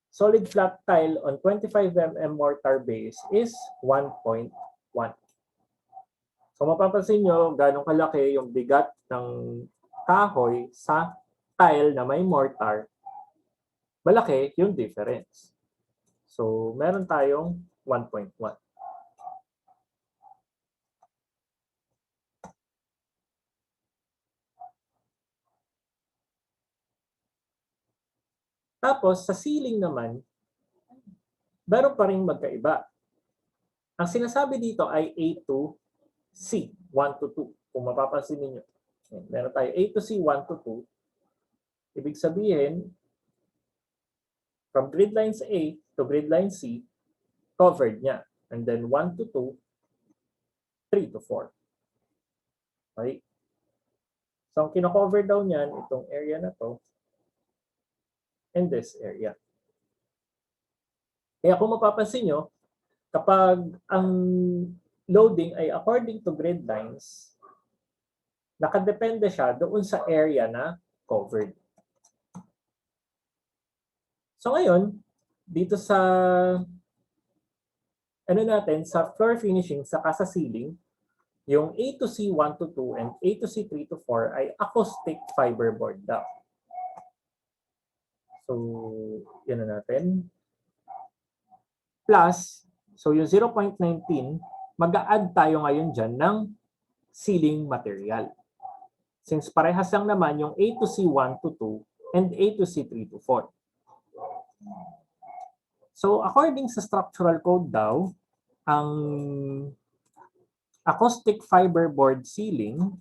solid flat tile on 25 mm mortar base is 1.1. So mapapansin nyo gano'ng kalaki yung bigat ng kahoy sa tile na may mortar. Malaki yung difference. So, meron tayong 1.1. Tapos, sa ceiling naman, meron pa rin magkaiba. Ang sinasabi dito ay A to C, 1 to 2. Kung mapapansin niyo, meron tayo A to C, 1 to 2. Ibig sabihin, from grid lines A to grid line C, covered niya. And then 1 to 2, 3 to 4. Okay? So, ang kino-cover daw niyan, itong area na to, and this area. Kaya kung mapapansin nyo, kapag ang loading ay according to grid lines, nakadepende siya doon sa area na covered. So ngayon, dito sa sa floor finishing, saka sa ceiling, yung A to C 1 to 2 and A to C 3 to 4 ay acoustic fiberboard daw. So, yun na natin. Plus, so yung 0.19, mag-a-add tayo ngayon dyan ng ceiling material. Since parehas lang naman yung A to C 1 to 2 and A to C 3 to 4. So, according sa structural code daw, ang acoustic fiberboard ceiling,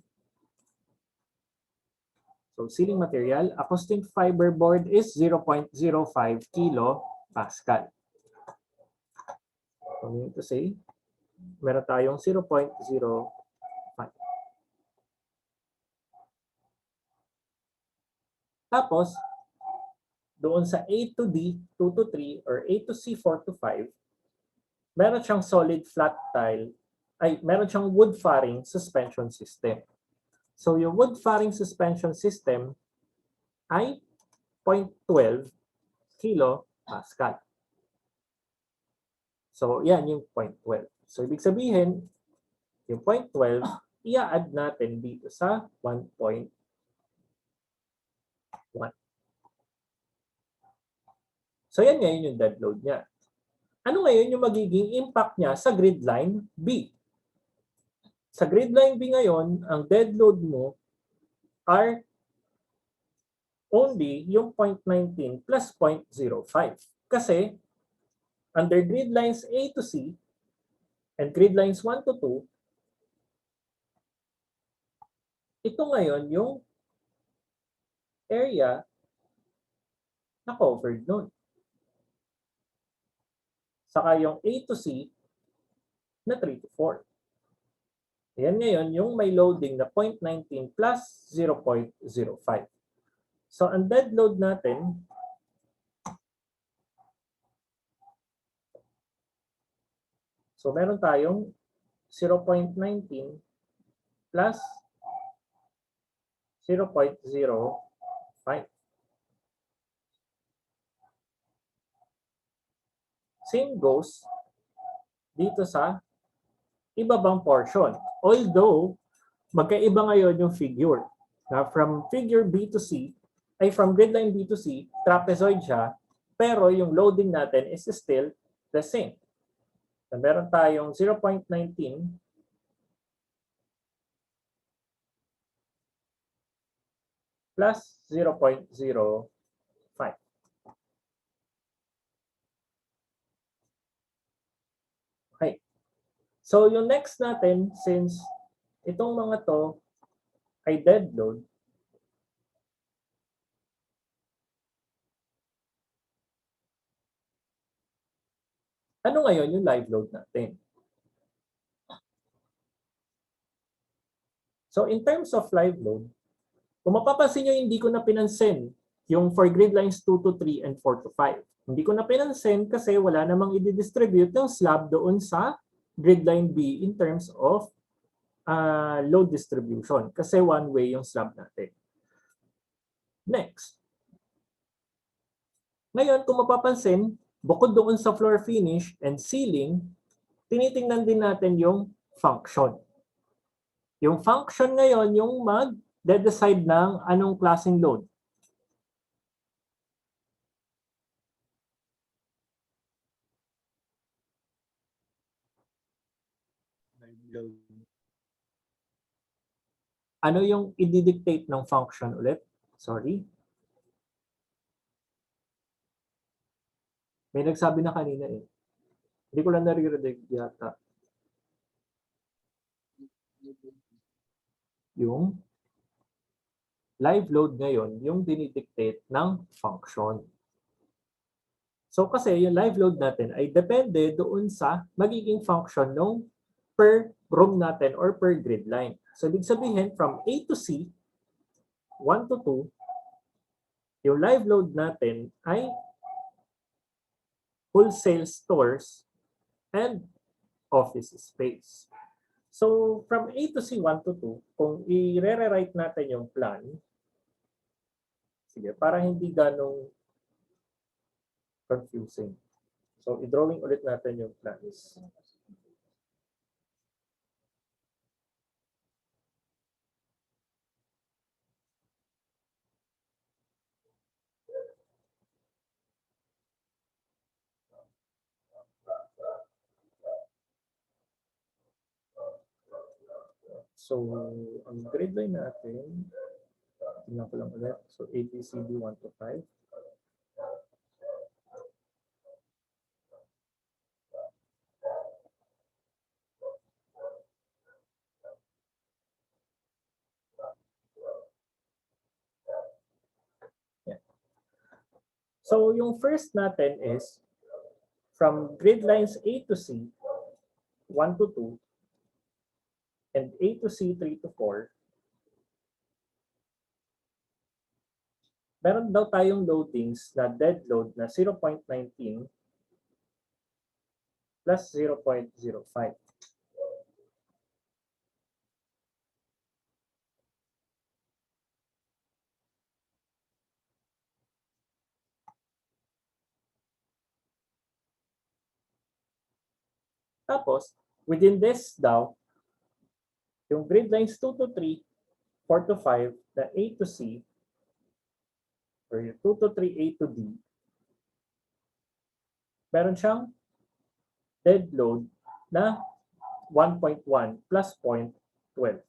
so ceiling material, acoustic fiberboard is 0.05 kilo Pascal. So, meaning to say, meron tayong 0.05. Tapos, doon sa A to D, 2 to 3, or A to C, 4 to 5, meron siyang solid flat tile, meron siyang wood faring suspension system. So, yung wood faring suspension system ay 0.12 kilo Pascal. So, yan yung 0.12. So, ibig sabihin, yung 0.12, i-add natin dito sa 1.1. So, yan ngayon yung dead load niya. Ano ngayon yung magiging impact niya sa grid line B? Sa grid line B ngayon, ang dead load mo are only yung 0.19 plus 0.05. Kasi, under grid lines A to C and grid lines 1 to 2, ito ngayon yung area na covered nun. Saka yung A to C na 3 to 4. Ayan ngayon yung may loading na 0.19 plus 0.05. So, ang dead load natin, so meron tayong 0.19 plus 0.05. Same goes dito sa ibabang portion. Although, magkaiba ngayon yung figure. Na from figure B to C, ay from grid line B to C, trapezoid siya, pero yung loading natin is still the same. So, meron tayong 0.19 plus 0.05. Okay. So, yung next natin, since itong mga to ay dead load, ano ngayon yung live load natin? So, in terms of live load, kung mapapansin nyo, hindi ko na pinansin yung for grid lines 2 to 3 and 4 to 5. Hindi ko na pinansin kasi wala namang i-distribute yung slab doon sa grid line B in terms of load distribution. Kasi one way yung slab natin. Next. Ngayon, kung mapapansin, bukod doon sa floor finish and ceiling, tinitingnan din natin yung function. Yung function ngayon, yung mag-decide ng anong klaseng load. Ano yung i-dictate ng function ulit? Sorry. May nagsabi na kanina eh. Hindi ko lang naririnig yata. Yung live load ngayon, yung dinidictate ng function. So kasi yung live load natin ay depende doon sa magiging function ng per room natin or per grid line. So ibig sabihin from A to C, 1 to 2, yung live load natin ay wholesale stores and office space. So from A to C, 1 to 2, kung i-rewrite natin yung plan, sige, para hindi ganong confusing. So i-drawing ulit natin yung plans. So, ang grid line natin, tingnan ko lang ulit. So, ABCD 1 to 5. Yeah. So, yung first natin is from grid lines A to C, 1 to 2, and A to C, 3 to 4, meron daw tayong loadings na dead load na 0.19 plus 0.05. Tapos, within this daw, yung grid lines 2 to 3, 4 to 5, na A to C, or yung 2 to 3, A to D, meron siyang dead load na 1.1 plus 0.12.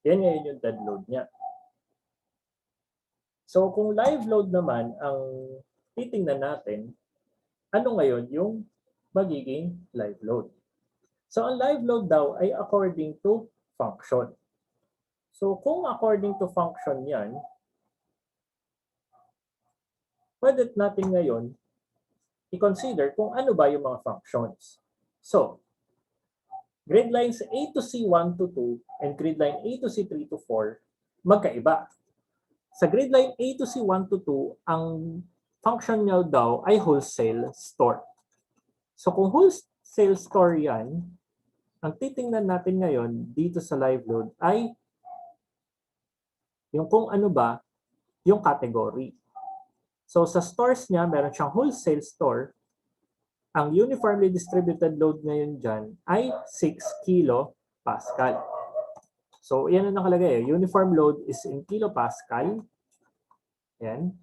Yan ngayon yung dead load niya. So kung live load naman ang titingnan natin, ano ngayon yung magiging live load? So ang live load daw ay according to function. So kung according to function yan, pwede natin ngayon i-consider kung ano ba yung mga functions. So, grid lines A to C 1 to 2 and grid line A to C 3 to 4, magkaiba. Sa grid line A to C 1 to 2, ang function niya daw ay wholesale store. So kung wholesale store yan, ang titingnan natin ngayon dito sa live load ay yung kung ano ba yung category. So sa stores niya, meron siyang wholesale store. Ang uniformly distributed load ngayon dyan ay 6 kilopascal. So yan ang nakalagay. Uniform load is in kilopascal. Yan.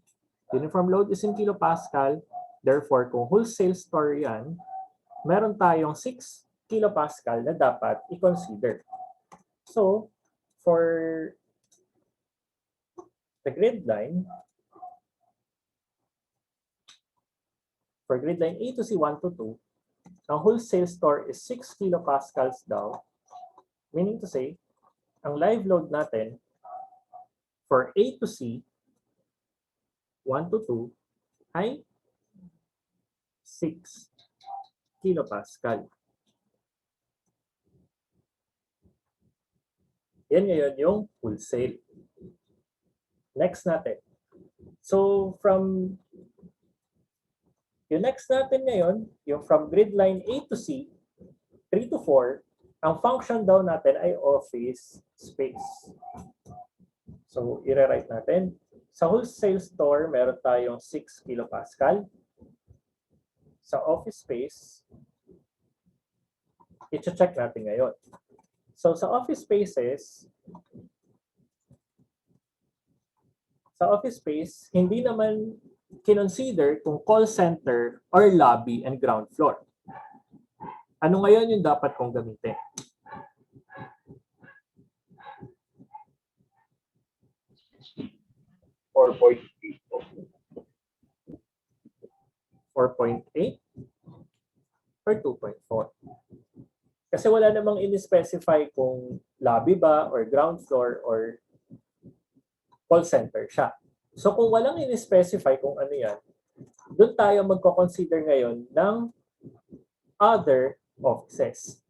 Uniform load is in kilopascal. Therefore, kung wholesale store yan, meron tayong 6 kilopascal na dapat i-consider. So, for the grid line, for grid line A to C 1 to 2, ang wholesale store is 6 kilopascals daw. Meaning to say, ang live load natin for A to C 1 to 2 ay 6 kilopascal. Yan ngayon yung wholesale. Next natin. So from yung next natin ngayon, yung from grid line A to C, 3 to 4, ang function daw natin ay office space. So, i-rewrite natin. Sa wholesale store, meron tayong 6 kilopascal. Sa office space, i-check natin ngayon. So sa office spaces, hindi naman kinonsider kung call center or lobby and ground floor. Ano ngayon yung dapat kong gamitin? Or 4.8. 4.8 or 2.4? Kasi wala namang in-specify kung lobby ba or ground floor or call center siya. So kung walang in-specify kung ano yan, doon tayo magko-consider ngayon ng other offices.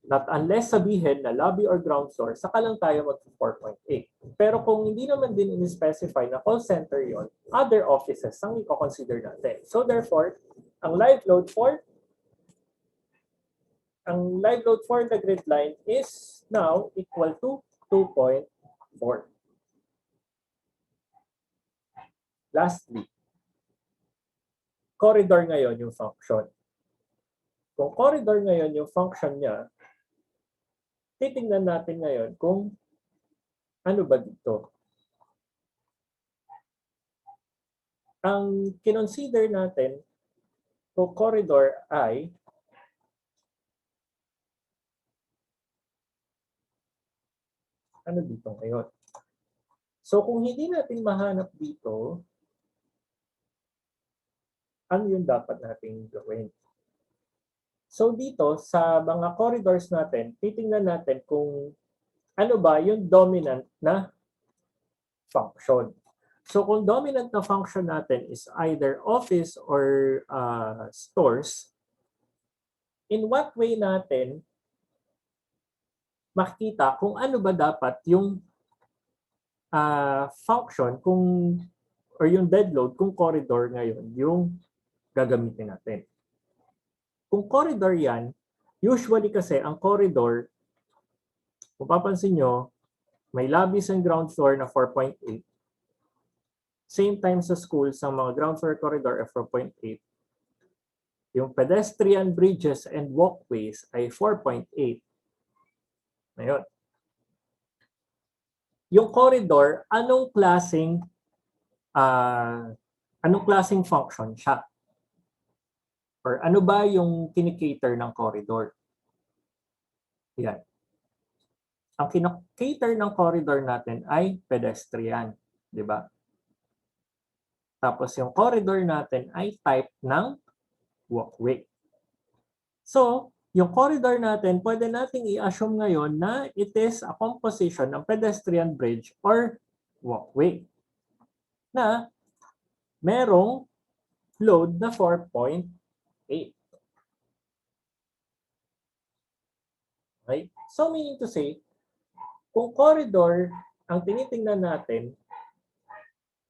Not unless sabihin na lobby or ground floor, saka lang tayo mag-4.8. Pero kung hindi naman din in-specify na call center yon, other offices ang i-consider natin. So therefore, ang live load for the grid line is now equal to 2.4. Lastly, corridor ngayon yung function. Kung corridor ngayon yung function niya, titingnan natin ngayon kung ano ba dito. Ang kinonsider natin kung corridor ay ano dito ngayon. So kung hindi natin mahanap dito, ano yung dapat nating gawin? So dito sa mga corridors natin, titingnan natin kung ano ba yung dominant na function. So kung dominant na function natin is either office or stores, in what way natin makikita kung ano ba dapat yung function or yung dead load kung corridor ngayon yung gagamitin natin. Kung corridor yan, usually kasi ang corridor, kung papansin nyo, may lobbies and ground floor na 4.8. Same time sa schools, ang mga ground floor corridor ay 4.8. Yung pedestrian bridges and walkways ay 4.8. Ngayon. Yung corridor, anong klaseng function siya? Or ano ba yung kinikater ng corridor? Yan. Ang kinikater ng corridor natin ay pedestrian, di ba? Tapos yung corridor natin ay type ng walkway. So, yung corridor natin, pwede nating i-assume ngayon na it is a composition ng pedestrian bridge or walkway na merong load na 4.8. Okay? So, meaning to say, kung corridor ang tinitingnan natin,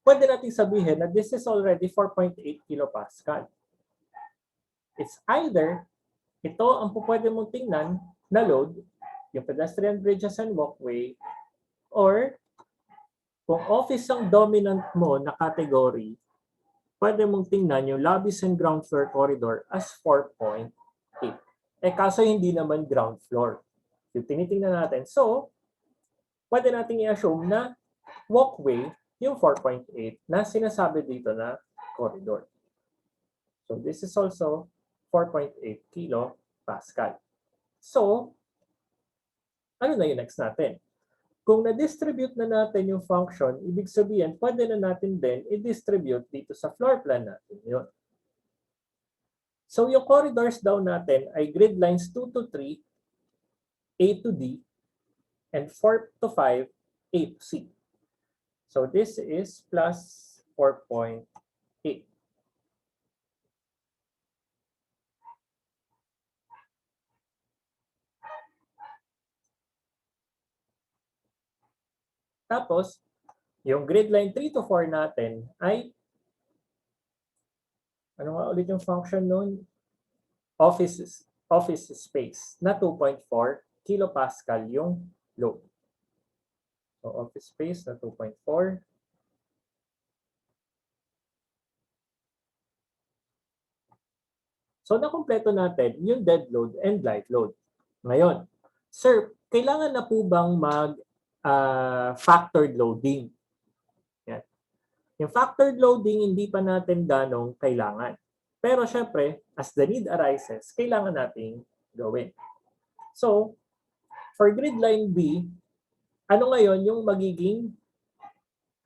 pwede nating sabihin na this is already 4.8 kilopascal. It's either ito ang pwede mong tingnan na load, yung pedestrian bridges and walkway, or kung office ang dominant mo na category, pwede mong tingnan yung lobbies and ground floor corridor as 4.8. Kaso hindi naman ground floor. Yung tinitingnan natin. So, pwede nating i-assume na walkway yung 4.8 na sinasabi dito na corridor. So, this is also 4.8 kilopascal. So, ano na yung next natin? Kung na-distribute na natin yung function, ibig sabihin, pwede na natin din i-distribute dito sa floor plan natin yun. So, yung corridors daw natin ay grid lines 2 to 3, A to D, and 4 to 5, A to C. So, this is plus 4.8. Tapos, yung grid line 3 to 4 natin ay, ano nga ulit yung function nun? Office space na 2.4 kilopascal yung load. So, office space na 2.4 So nakumpleto natin yung dead load and live load. Ngayon, sir, kailangan na po bang mag factored loading? Yan. Yung factored loading, hindi pa natin ganong kailangan. Pero syempre, as the need arises, kailangan nating gawin. So, for grid line B, ano ngayon yung magiging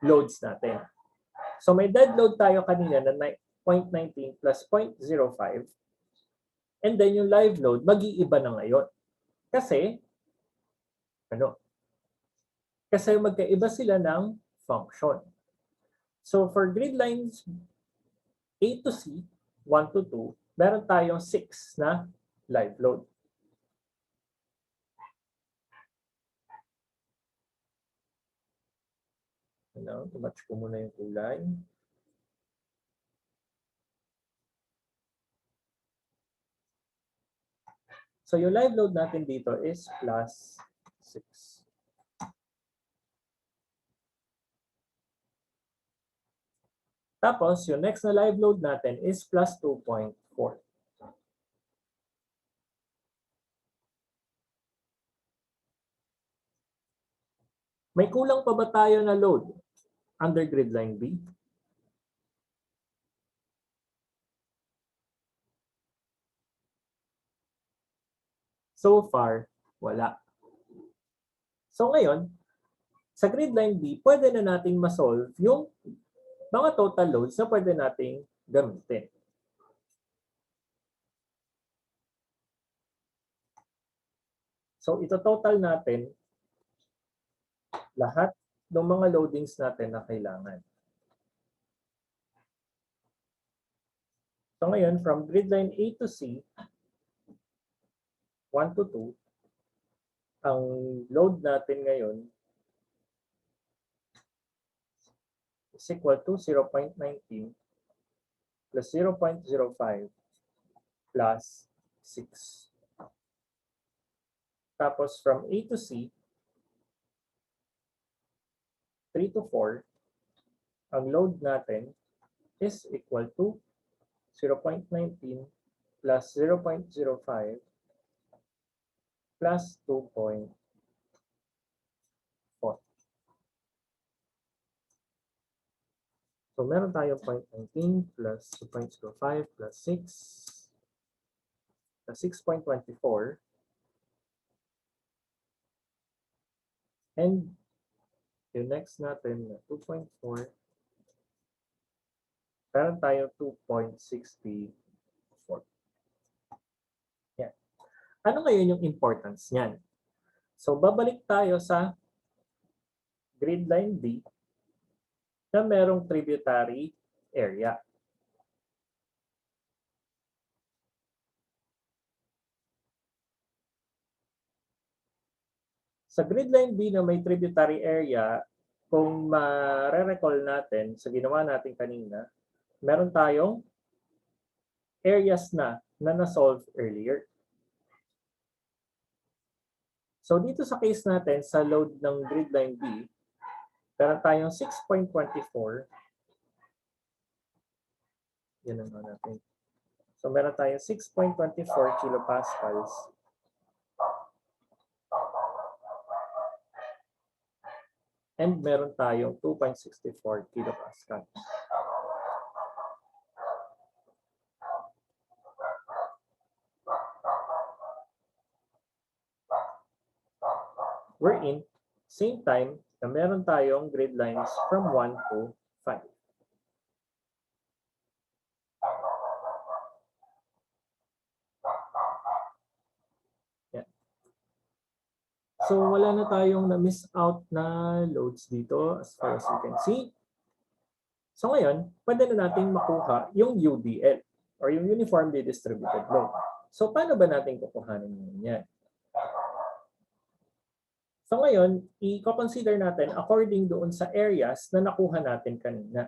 loads natin? So may dead load tayo kanina na 0.19 plus 0.05. And then yung live load, mag-iiba na ngayon. Kasi, ano? Kasi magkaiba sila ng function. So for grid lines A to C, 1 to 2, meron tayong 6 na live load. Ano, match ko muna yung kulay. So yung live load natin dito is plus 6. Tapos yung next na live load natin is plus 2.4. May kulang pa ba tayo na load under grid line B? So far, wala. So ngayon, sa grid line B, pwede na nating ma-solve yung mga total loads na pwede nating gamitin. So ito total natin lahat ng mga loadings natin na kailangan. So ngayon, from grid line A to C, 1 to 2, ang load natin ngayon is equal to 0.19 plus 0.05 plus 6. Tapos from A to C, 3 to 4, ang load natin is equal to 0.19 plus 0.05 plus 2.4. So meron tayong 0.19 plus 2.05 plus 6 plus 6.24. And yung next natin na 2.4, meron tayong 2.64. Yan. Ano ngayon yung importance niyan? So babalik tayo sa grid line B na merong tributary area. Sa grid line B na may tributary area, kung ma-recall natin sa ginawa natin kanina, meron tayong areas na na-solve earlier. So dito sa case natin, sa load ng grid line B, meron tayong 6.24. Yan ang natin. So meron tayong 6.24 kilopascals. And meron tayong 2.64 kilopascals. Wherein, same time, na meron tayong grid lines from 1 to 5. Yan. So wala na tayong na-miss out na loads dito as far as you can see. So ngayon, pwede na nating makuha yung UDL or yung Uniformly Distributed Load. So paano ba natin kukuhanin yan? So ngayon, i-consider natin according doon sa areas na nakuha natin kanina.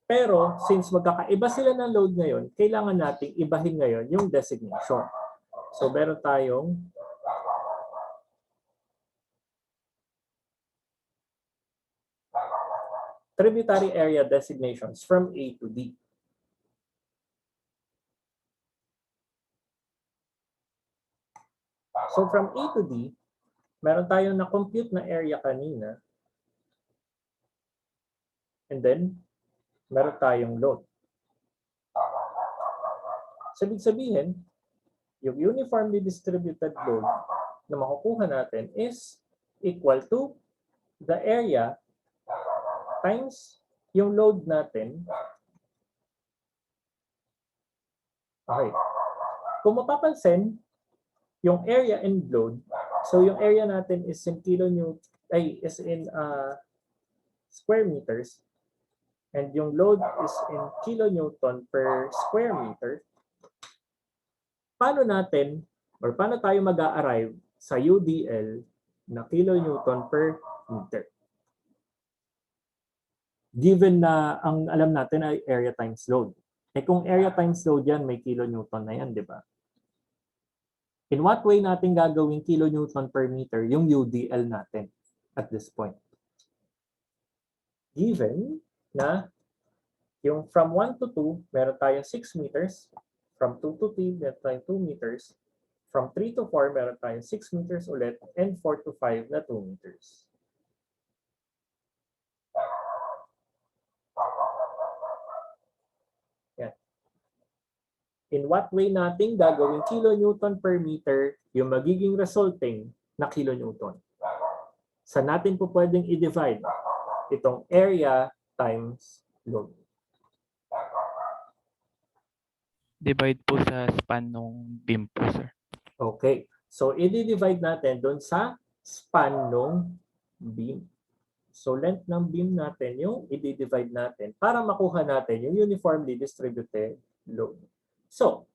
Pero since magkakaiba sila ng load ngayon, kailangan nating ibahin ngayon yung designation. So meron tayong tributary area designations from A to D. So from A to D, meron tayong na-compute na area kanina. And then, meron tayong load. So, ibig sabihin, yung uniformly distributed load na makukuha natin is equal to the area times yung load natin. Okay. Kung mapapansin, yung area and load, so yung area natin is in square meters, and yung load is in kilonewton per square meter. Paano tayo mag-a-arrive sa UDL na kilonewton per meter? Given na ang alam natin ay area times load. Kung area times load yan, may kilonewton na yan, di ba? In what way natin gagawin kilonewton per meter yung UDL natin at this point? Given na yung from 1 to 2, meron tayong 6 meters. From 2 to 3, meron tayong 2 meters. From 3 to 4, meron tayong 6 meters ulit. And 4 to 5 na 2 meters. Yan. In what way natin gagawin kilonewton per meter yung magiging resulting na kilonewton? Saan natin po pwedeng i-divide itong area times load? Divide po sa span ng beam po, sir. Okay. So, i-divide natin doon sa span ng beam. So, length ng beam natin yung i-divide natin para makuha natin yung uniformly distributed load. So,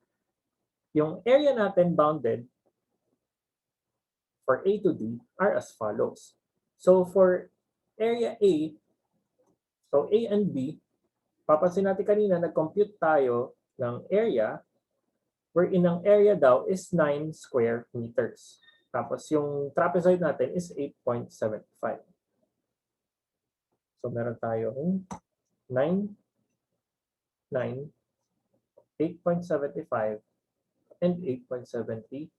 yung area natin bounded for A to D are as follows. So, for area A, so A and B, papansin natin kanina, nag-compute tayo ng area wherein ang area daw is 9 square meters. Tapos yung trapezoid natin is 8.75. So meron tayong 9, 9, 8.75, and 8.75.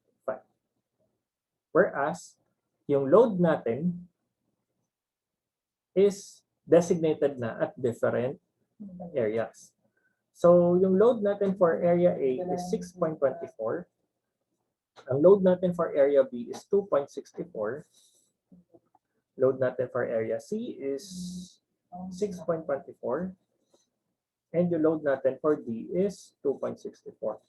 Whereas, yung load natin is designated na at different areas. So, yung load natin for area A is 6.24. Ang load natin for area B is 2.64. Load natin for area C is 6.24. And yung load natin for D is 2.64.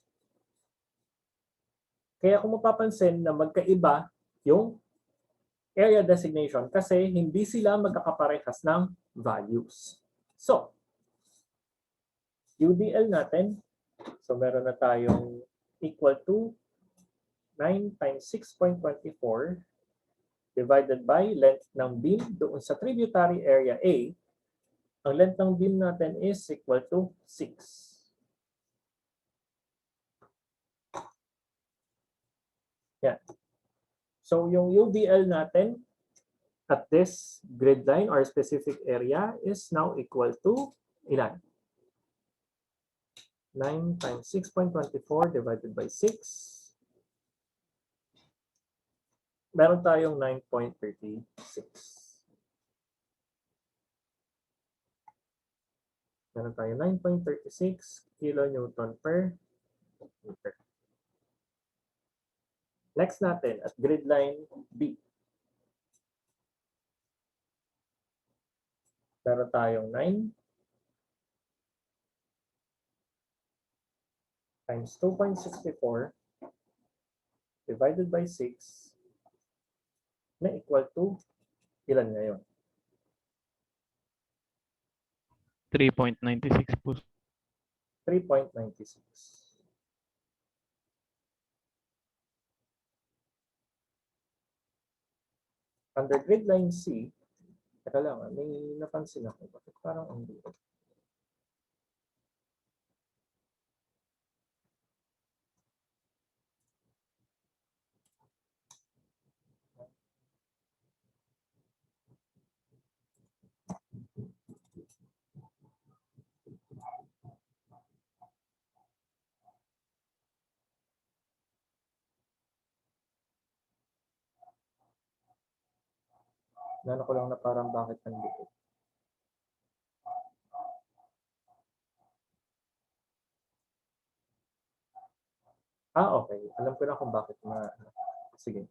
Kaya kung mapapansin na magkaiba yung area designation kasi hindi sila magkakaparehas ng values. So, UDL natin, so meron na tayong equal to 9 times 6.24 divided by length ng beam doon sa tributary area A. Ang length ng beam natin is equal to 6. Yan. So yung UDL natin at this grid line or specific area is now equal to ilan? 9 times 6.24 divided by 6. Meron tayong 9.36. Meron tayong 9.36 kilonewton per meter. Next natin at grid line B. Meron tayong 9 times 2.64 divided by 6 na equal to ilan ngayon? 3.96 po. 3.96. Under grid line C, teka lang, may napansin ako. Bakit parang ang dito? Nano ko lang na parang bakit nandito. Okay. Alam ko na kung bakit na. Sige.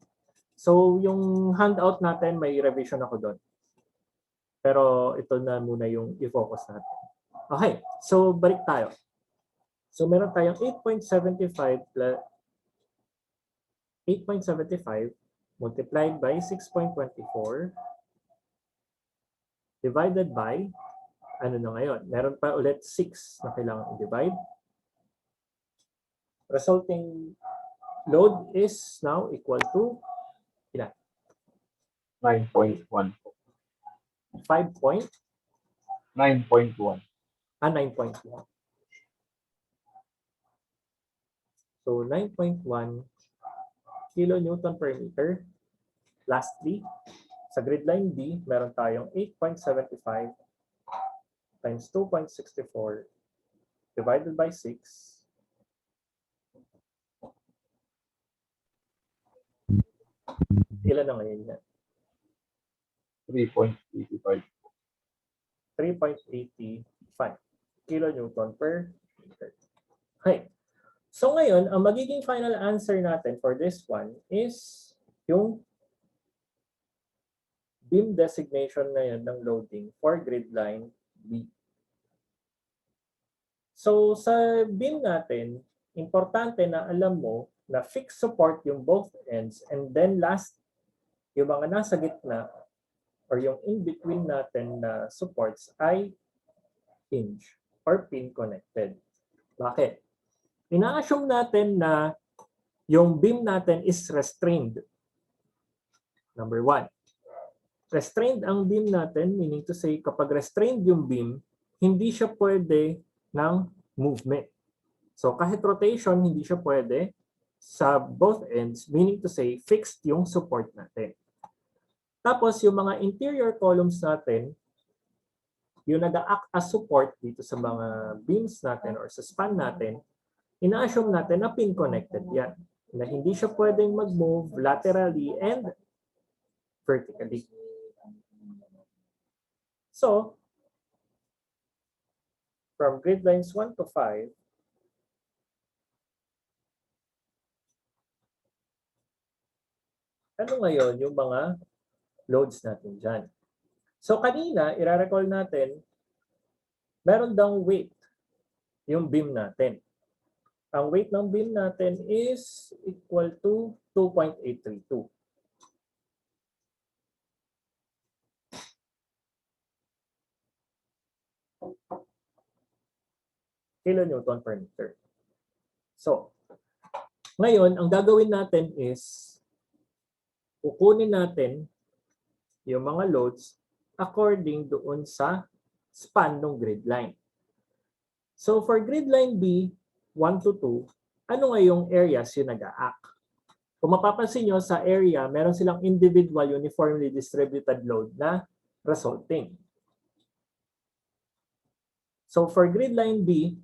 So, yung handout natin, may revision ako doon. Pero ito na muna yung i-focus natin. Okay. So, balik tayo. So, meron tayong 8.75 plus 8.75 multiplied by 6.24 divided by, ano na ngayon? Meron pa ulit 6 na kailangan i-divide. Resulting load is now equal to ilan? 9.1. 5 point? 9.1. 9.1. So 9.1 kilonewton per meter. Lastly, sa grid line B, meron tayong 8.75 times 2.64 divided by 6. Ilan na ngayon yan? 3.85. 3.85 kilonewton per meter. Okay. So ngayon, ang magiging final answer natin for this one is yung beam designation ngayon ng loading for grid line B. So sa beam natin, importante na alam mo na fixed support yung both ends, and then last, yung mga nasa gitna or yung in-between natin na supports ay hinge or pin connected. Bakit? Ina-assume natin na yung beam natin is restrained. Number 1. Restrained ang beam natin, meaning to say, kapag restrained yung beam, hindi siya pwede ng movement. So kahit rotation, hindi siya pwede sa both ends, meaning to say, fixed yung support natin. Tapos yung mga interior columns natin, yung nag-act as support dito sa mga beams natin or sa span natin, ina-assume natin na pin connected yan. Na hindi siya pwedeng mag-move laterally and vertically. So, from grid lines 1 to 5, ano ngayon yung mga loads natin dyan? So kanina, i-recall natin, meron daw weight yung beam natin. Ang weight ng beam natin is equal to 2.832. Kilonewton per meter. So, ngayon, ang gagawin natin is kukunin natin yung mga loads according doon sa span ng grid line. So, for grid line B, 1 to 2, ano nga yung areas yung nag-a-act? Kung mapapansin nyo sa area, meron silang individual uniformly distributed load na resulting. So, for grid line B,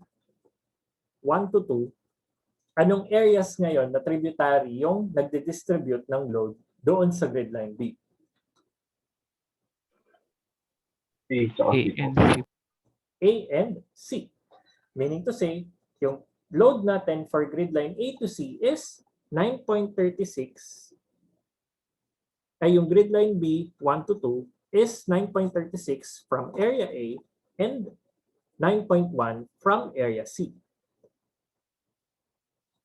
1 to 2, anong areas ngayon na tributary yung nagdi-distribute ng load doon sa grid line B? C, tsaka A C. and C. A and C. Meaning to say, yung load natin for grid line A to C is 9.36. Ay yung grid line B, 1 to 2, is 9.36 from area A and 9.1 from area C.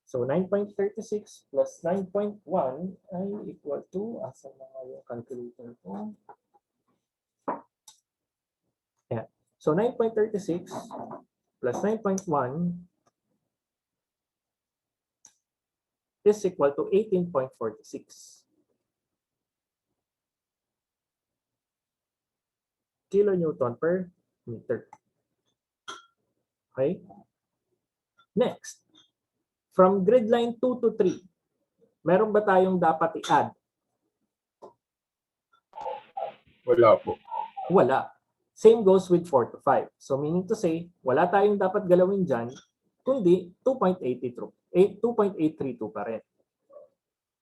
So 9.36 plus 9.1 ay equal to, asan na nga yung calculator ko? Yeah. So 9.36 plus 9.1 is equal to 18.46 kilonewton per meter. Okay? Next, from grid line 2 to 3, meron ba tayong dapat i-add? Wala po. Wala. Same goes with 4 to 5. So meaning to say, wala tayong dapat galawin dyan, kundi 2.832 pa rin.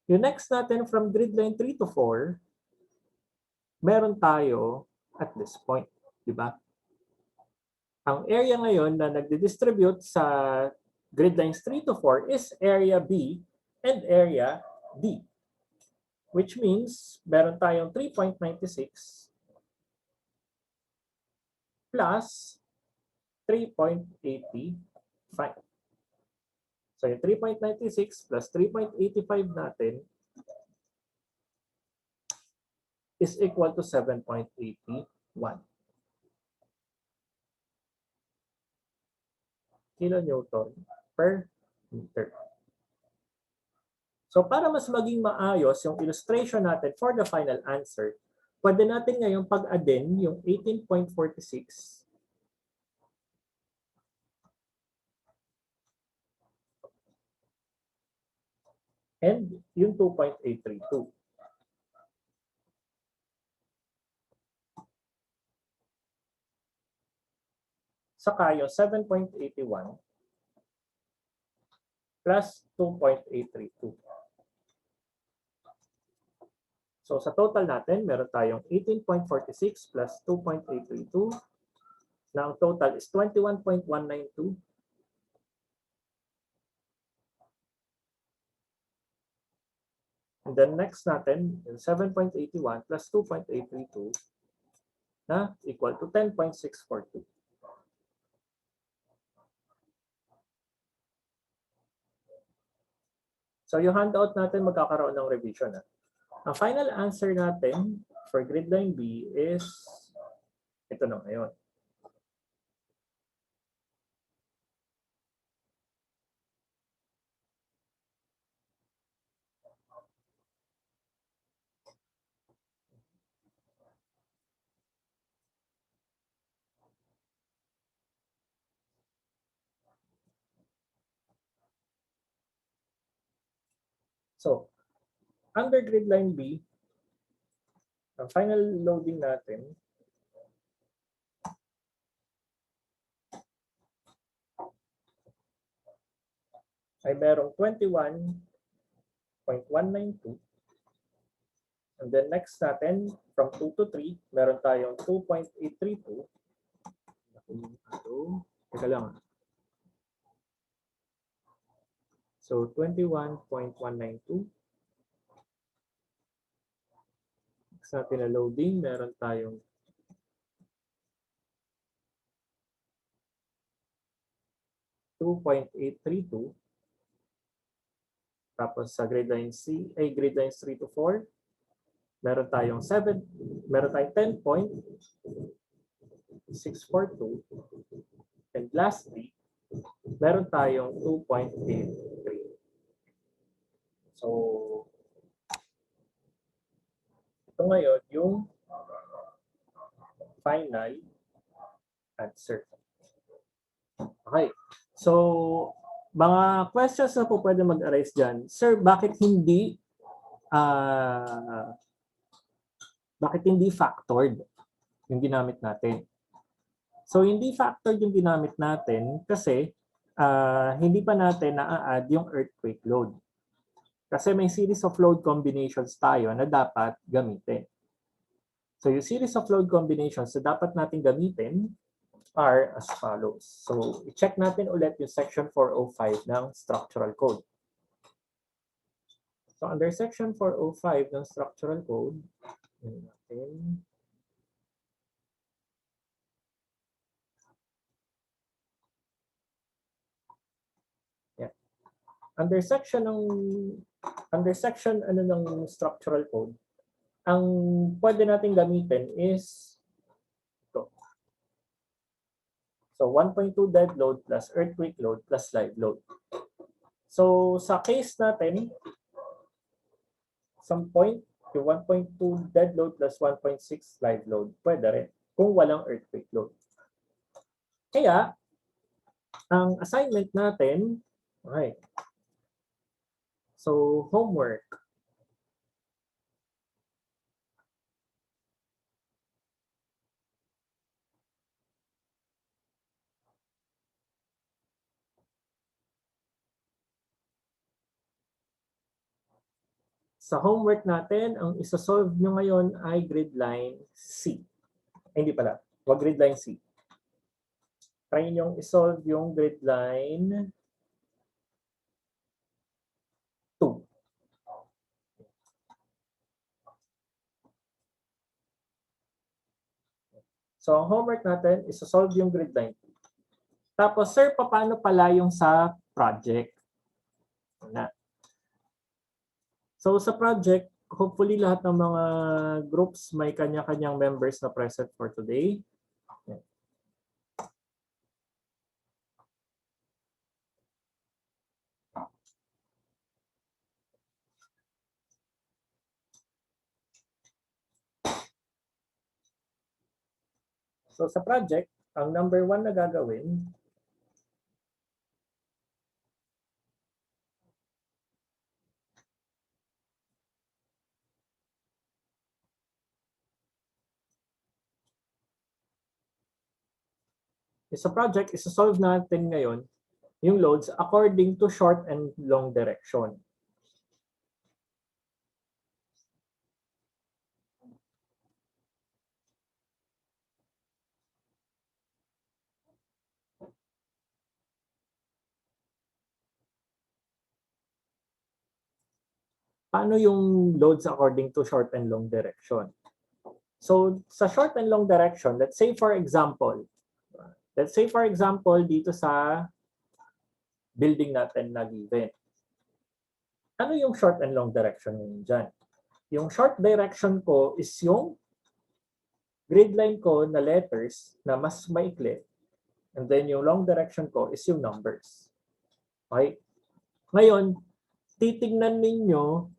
Yung next natin from grid line 3 to 4, meron tayo at this point, di ba? Ang area ngayon na nagdi-distribute sa grid lines 3 to 4 is area B and area D. Which means meron tayong 3.96 plus 3.85. So yung 3.96 plus 3.85 natin is equal to 7.81 kilonewton per meter. So para mas maging maayos yung illustration natin for the final answer, pwede natin ngayon pag-addin yung 18.46 and yung 2.832. Saka yung 7.81 plus 2.832. So sa total natin, meron tayong 18.46 plus 2.832 na ang total is 21.192. And then next natin, 7.81 plus 2.832 na equal to 10.642. So yung handout natin magkakaroon ng revision. Ang final answer natin for grid line B is ito na ngayon. So, under grid line B, ang final loading natin ay merong 21.192. And then next natin, from 2 to 3, meron tayong 2.832. Teka lang. So, 21.192. Next natin na loading, meron tayong 2.832. Tapos sa grade line C, ay grade lines 3 to 4, meron tayong 10.642. And lastly, meron tayong 2.83. So, ito ngayon yung final answer. Okay. So, mga questions na po pwede mag-arise dyan. Sir, bakit hindi factored yung ginamit natin? So, hindi factored yung ginamit natin kasi hindi pa natin na-add yung earthquake load. Kasi may series of load combinations tayo na dapat gamitin. So, yung series of load combinations na dapat natin gamitin are as follows. So, i-check natin ulit yung section 405 ng structural code. So, under section 405 ng structural code, natin under section ng structural code, ang pwede natin gamitin is ito. So 1.2 dead load plus earthquake load plus live load. So sa case natin, some point, yung 1.2 dead load plus 1.6 live load, pwede rin kung walang earthquake load. Kaya, ang assignment natin, okay. So, homework. Sa homework natin, ang isa-solve nyo ngayon ay grid line C. Ay, hindi pala. Wag grid line C. Try nyo isolve yung grid line 2. So, ang homework natin, isa-solve yung grid line 2. Tapos, sir, paano pala yung sa project? Na. So, sa project, hopefully lahat ng mga groups may kanya-kanyang members na present for today. So, sa project, ang number 1 na gagawin, sa project, isa-solve natin ngayon yung loads according to short and long direction. Paano yung loads according to short and long direction? So, sa short and long direction, let's say for example, dito sa building natin na given. Ano yung short and long direction ngayon dyan? Yung short direction ko is yung grid line ko na letters na mas maikli. And then yung long direction ko is yung numbers. Okay? Ngayon, titignan ninyo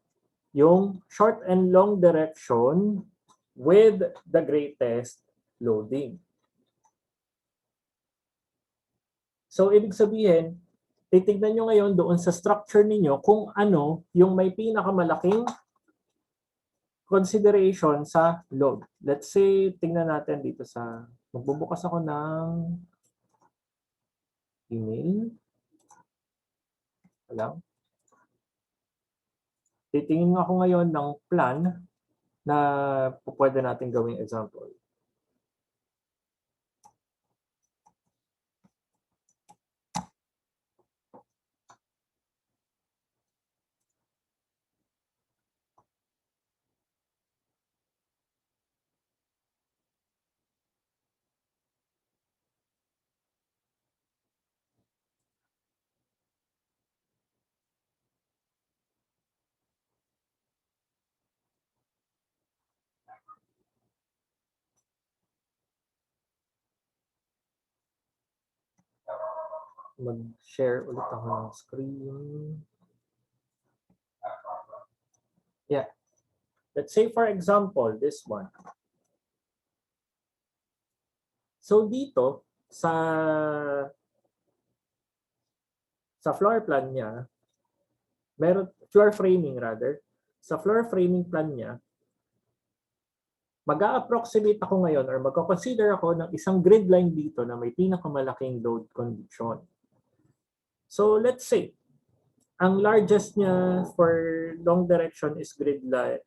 yung short and long direction with the greatest loading. So, ibig sabihin, titignan nyo ngayon doon sa structure ninyo kung ano yung may pinakamalaking consideration sa load. Let's say, tingnan natin dito sa, magbubukas ako ng email. Alam. Titingin ako ngayon ng plan na pwede natin gawing example. Mag-share ulit ako ng screen. Yeah. Let's say for example, this one. So dito, sa floor plan niya, meron, floor framing rather, sa floor framing plan niya, mag-a-approximate ako ngayon or magko-consider ako ng isang grid line dito na may pinakamalaking load condition. So let's say, ang largest niya for long direction is grid line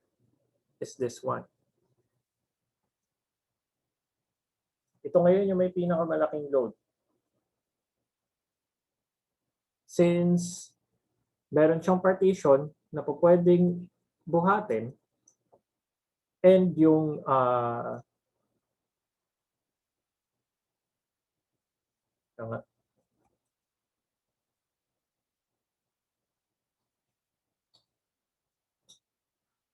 is this one. Ito ngayon yung may pinakamalaking load. Since meron siyang partition na pwedeng buhatin and yung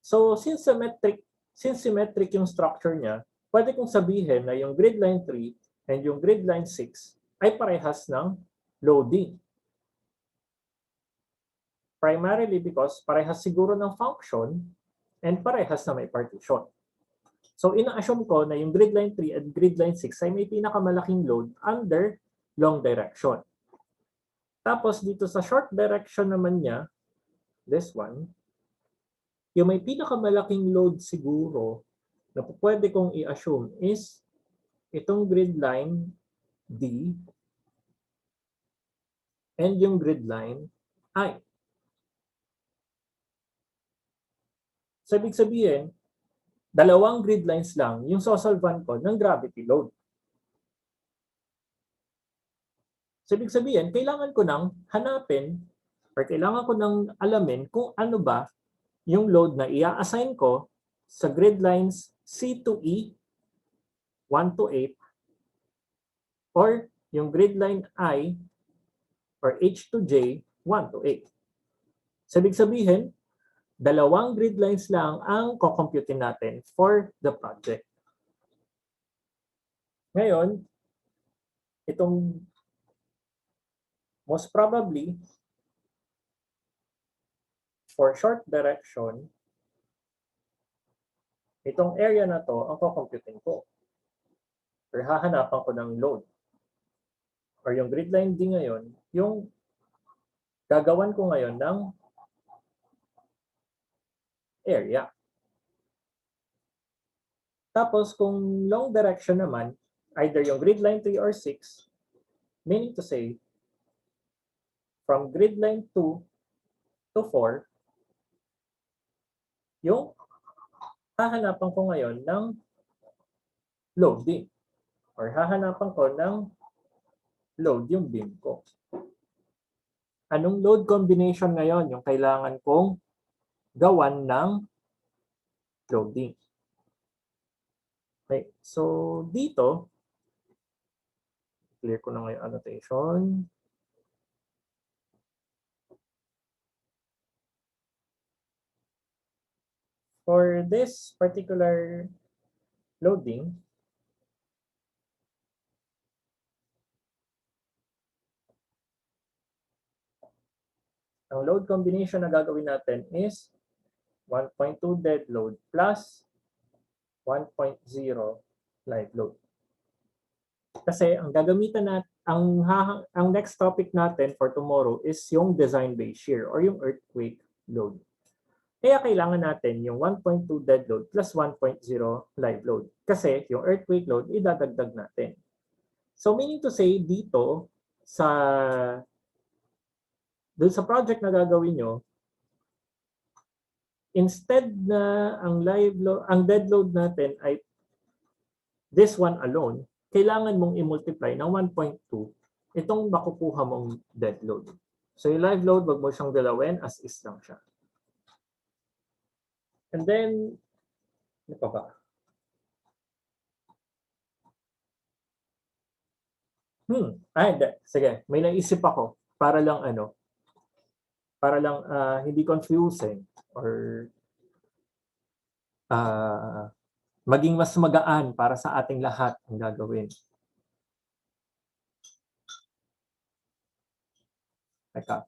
so since symmetric yung structure niya, pwede kong sabihin na yung grid line 3 and yung grid line 6 ay parehas ng loading. Primarily because parehas siguro ng function and parehas na may partition. So ina-assume ko na yung grid line 3 at grid line 6 ay may pinakamalaking load under long direction. Tapos dito sa short direction naman niya, this one, yung may pinakamalaking load siguro na pwede kong i-assume is itong grid line D and yung grid line I. So, ibig sabihin, dalawang grid lines lang yung sosolvan ko ng gravity load. So, ibig sabihin, kailangan ko nang hanapin or kailangan ko nang alamin kung ano ba yung load na i-assign ko sa grid lines C to E, 1 to 8, or yung grid line I or H to J, 1 to 8. So, ibig sabihin, dalawang grid lines lang ang kukomputin natin for the project. Ngayon, itong most probably, for short direction, itong area na to ang kukomputin ko. Or hahanapan ko ng load. Or yung grid line D ngayon, yung gagawan ko ngayon ng area. Tapos kung long direction naman, either yung grid line 3 or 6, meaning to say, from grid line 2 to 4, yung hahanapan ko ngayon ng loading. Or hahanapan ko ng load yung beam ko. Anong load combination ngayon yung kailangan kong gawan ng loading? Okay, so dito, clear ko na ngayon annotation. For this particular loading, ang load combination na gagawin natin is 1.2 dead load plus 1.0 live load. Kasi ang gagamitan natin, ang next topic natin for tomorrow is yung design-based shear or yung earthquake load. Kaya kailangan natin yung 1.2 dead load plus 1.0 live load. Kasi yung earthquake load, idadagdag natin. So meaning to say, dito, dun sa project na gagawin nyo, instead na ang dead load natin ay this one alone, kailangan mong i-multiply ng 1.2 itong makukuha mong dead load. So yung live load, wag mo siyang galawin, as is lang siya. And then, ano pa ba? Sige, may naisip ako para lang hindi confusing or maging mas magaan para sa ating lahat ang gagawin. Teka.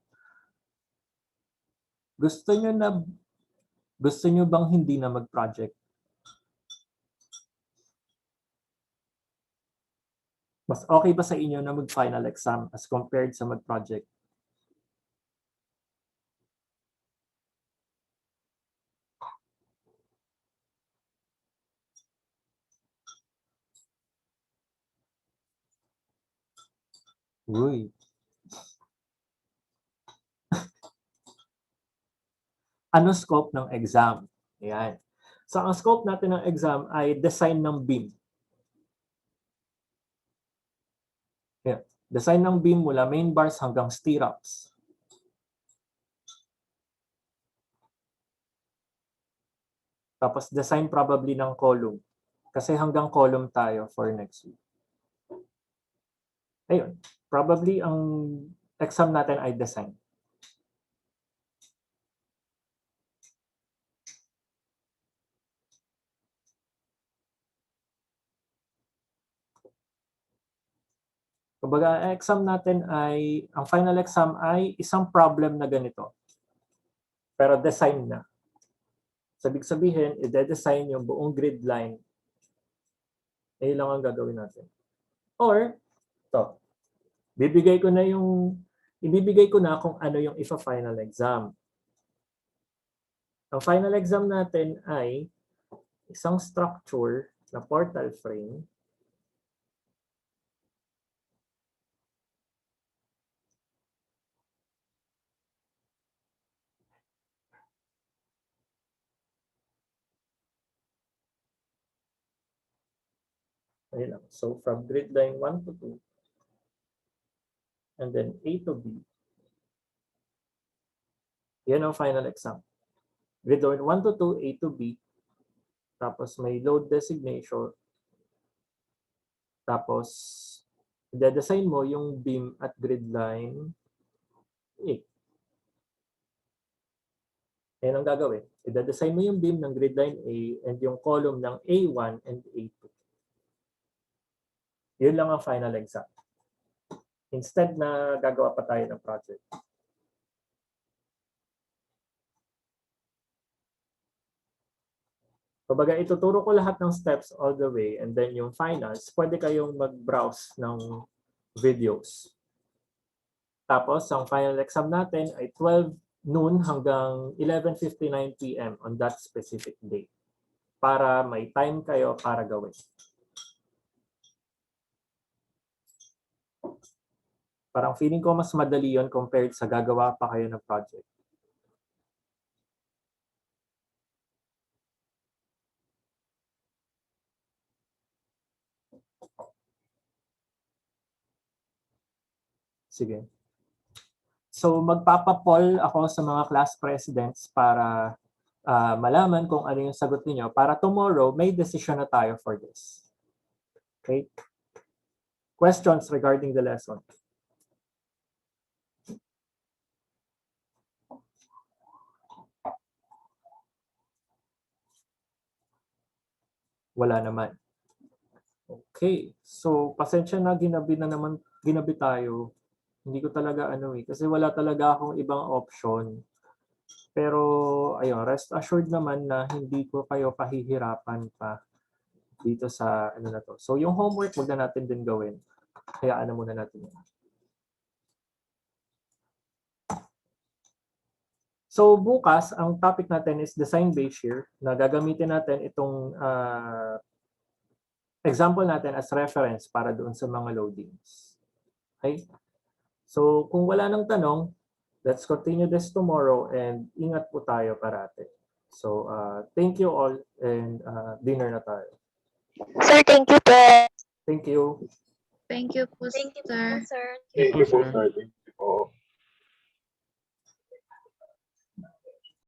Gusto nyo bang hindi na mag-project? Mas okay ba sa inyo na mag-final exam as compared sa mag-project? Uy. Ano scope ng exam? Ayan. So ang scope natin ng exam ay design ng beam. Ayan. Design ng beam mula main bars hanggang stirrups. Tapos design probably ng column. Kasi hanggang column tayo for next week. Ayun. Probably ang exam natin ay design. Kumbaga, ang exam natin ang final exam ay isang problem na ganito. Pero design na. Sabig sabihin, i-design yung buong grid line. Ayun lang ang gagawin natin. Or, ibibigay ko na kung ano yung final exam. Ang final exam natin ay isang structure na portal frame Ayun lang. So from grid line 1 to 2, and then A to B, yan ang final exam. Grid line 1 to 2, A to B, tapos may load designation, tapos i-design mo yung beam at grid line A. Yan ang gagawin. I-design mo yung beam ng grid line A and yung column ng A1 and A2. Yun lang ang final exam. Instead na gagawa pa tayo ng project. Kumbaga, ituturo ko lahat ng steps all the way and then yung finals, pwede kayong mag-browse ng videos. Tapos, ang final exam natin ay 12 noon hanggang 11:59 p.m. on that specific day. Para may time kayo para gawin. Parang feeling ko mas madali yon compared sa gagawa pa kayo ng project. Sige. So magpapa-poll ako sa mga class presidents para malaman kung ano yung sagot niyo para tomorrow may decision na tayo for this. Okay? Questions regarding the lesson? Wala naman. Okay. So pasensya na ginabi tayo. Hindi ko talaga kasi wala talaga akong ibang option. Pero ayun, rest assured naman na hindi ko kayo pahihirapan pa dito sa na to. So yung homework wag na natin din gawin. Hayaan na muna natin yan. So bukas, ang topic natin is design base shear na gagamitin natin itong example natin as reference para doon sa mga loadings. Okay? So kung wala nang tanong, let's continue this tomorrow and ingat po tayo parate. So thank you all and dinner na tayo. Sir, thank you po. Thank you. Thank you po, sir. Thank you po, sir. Thank you po.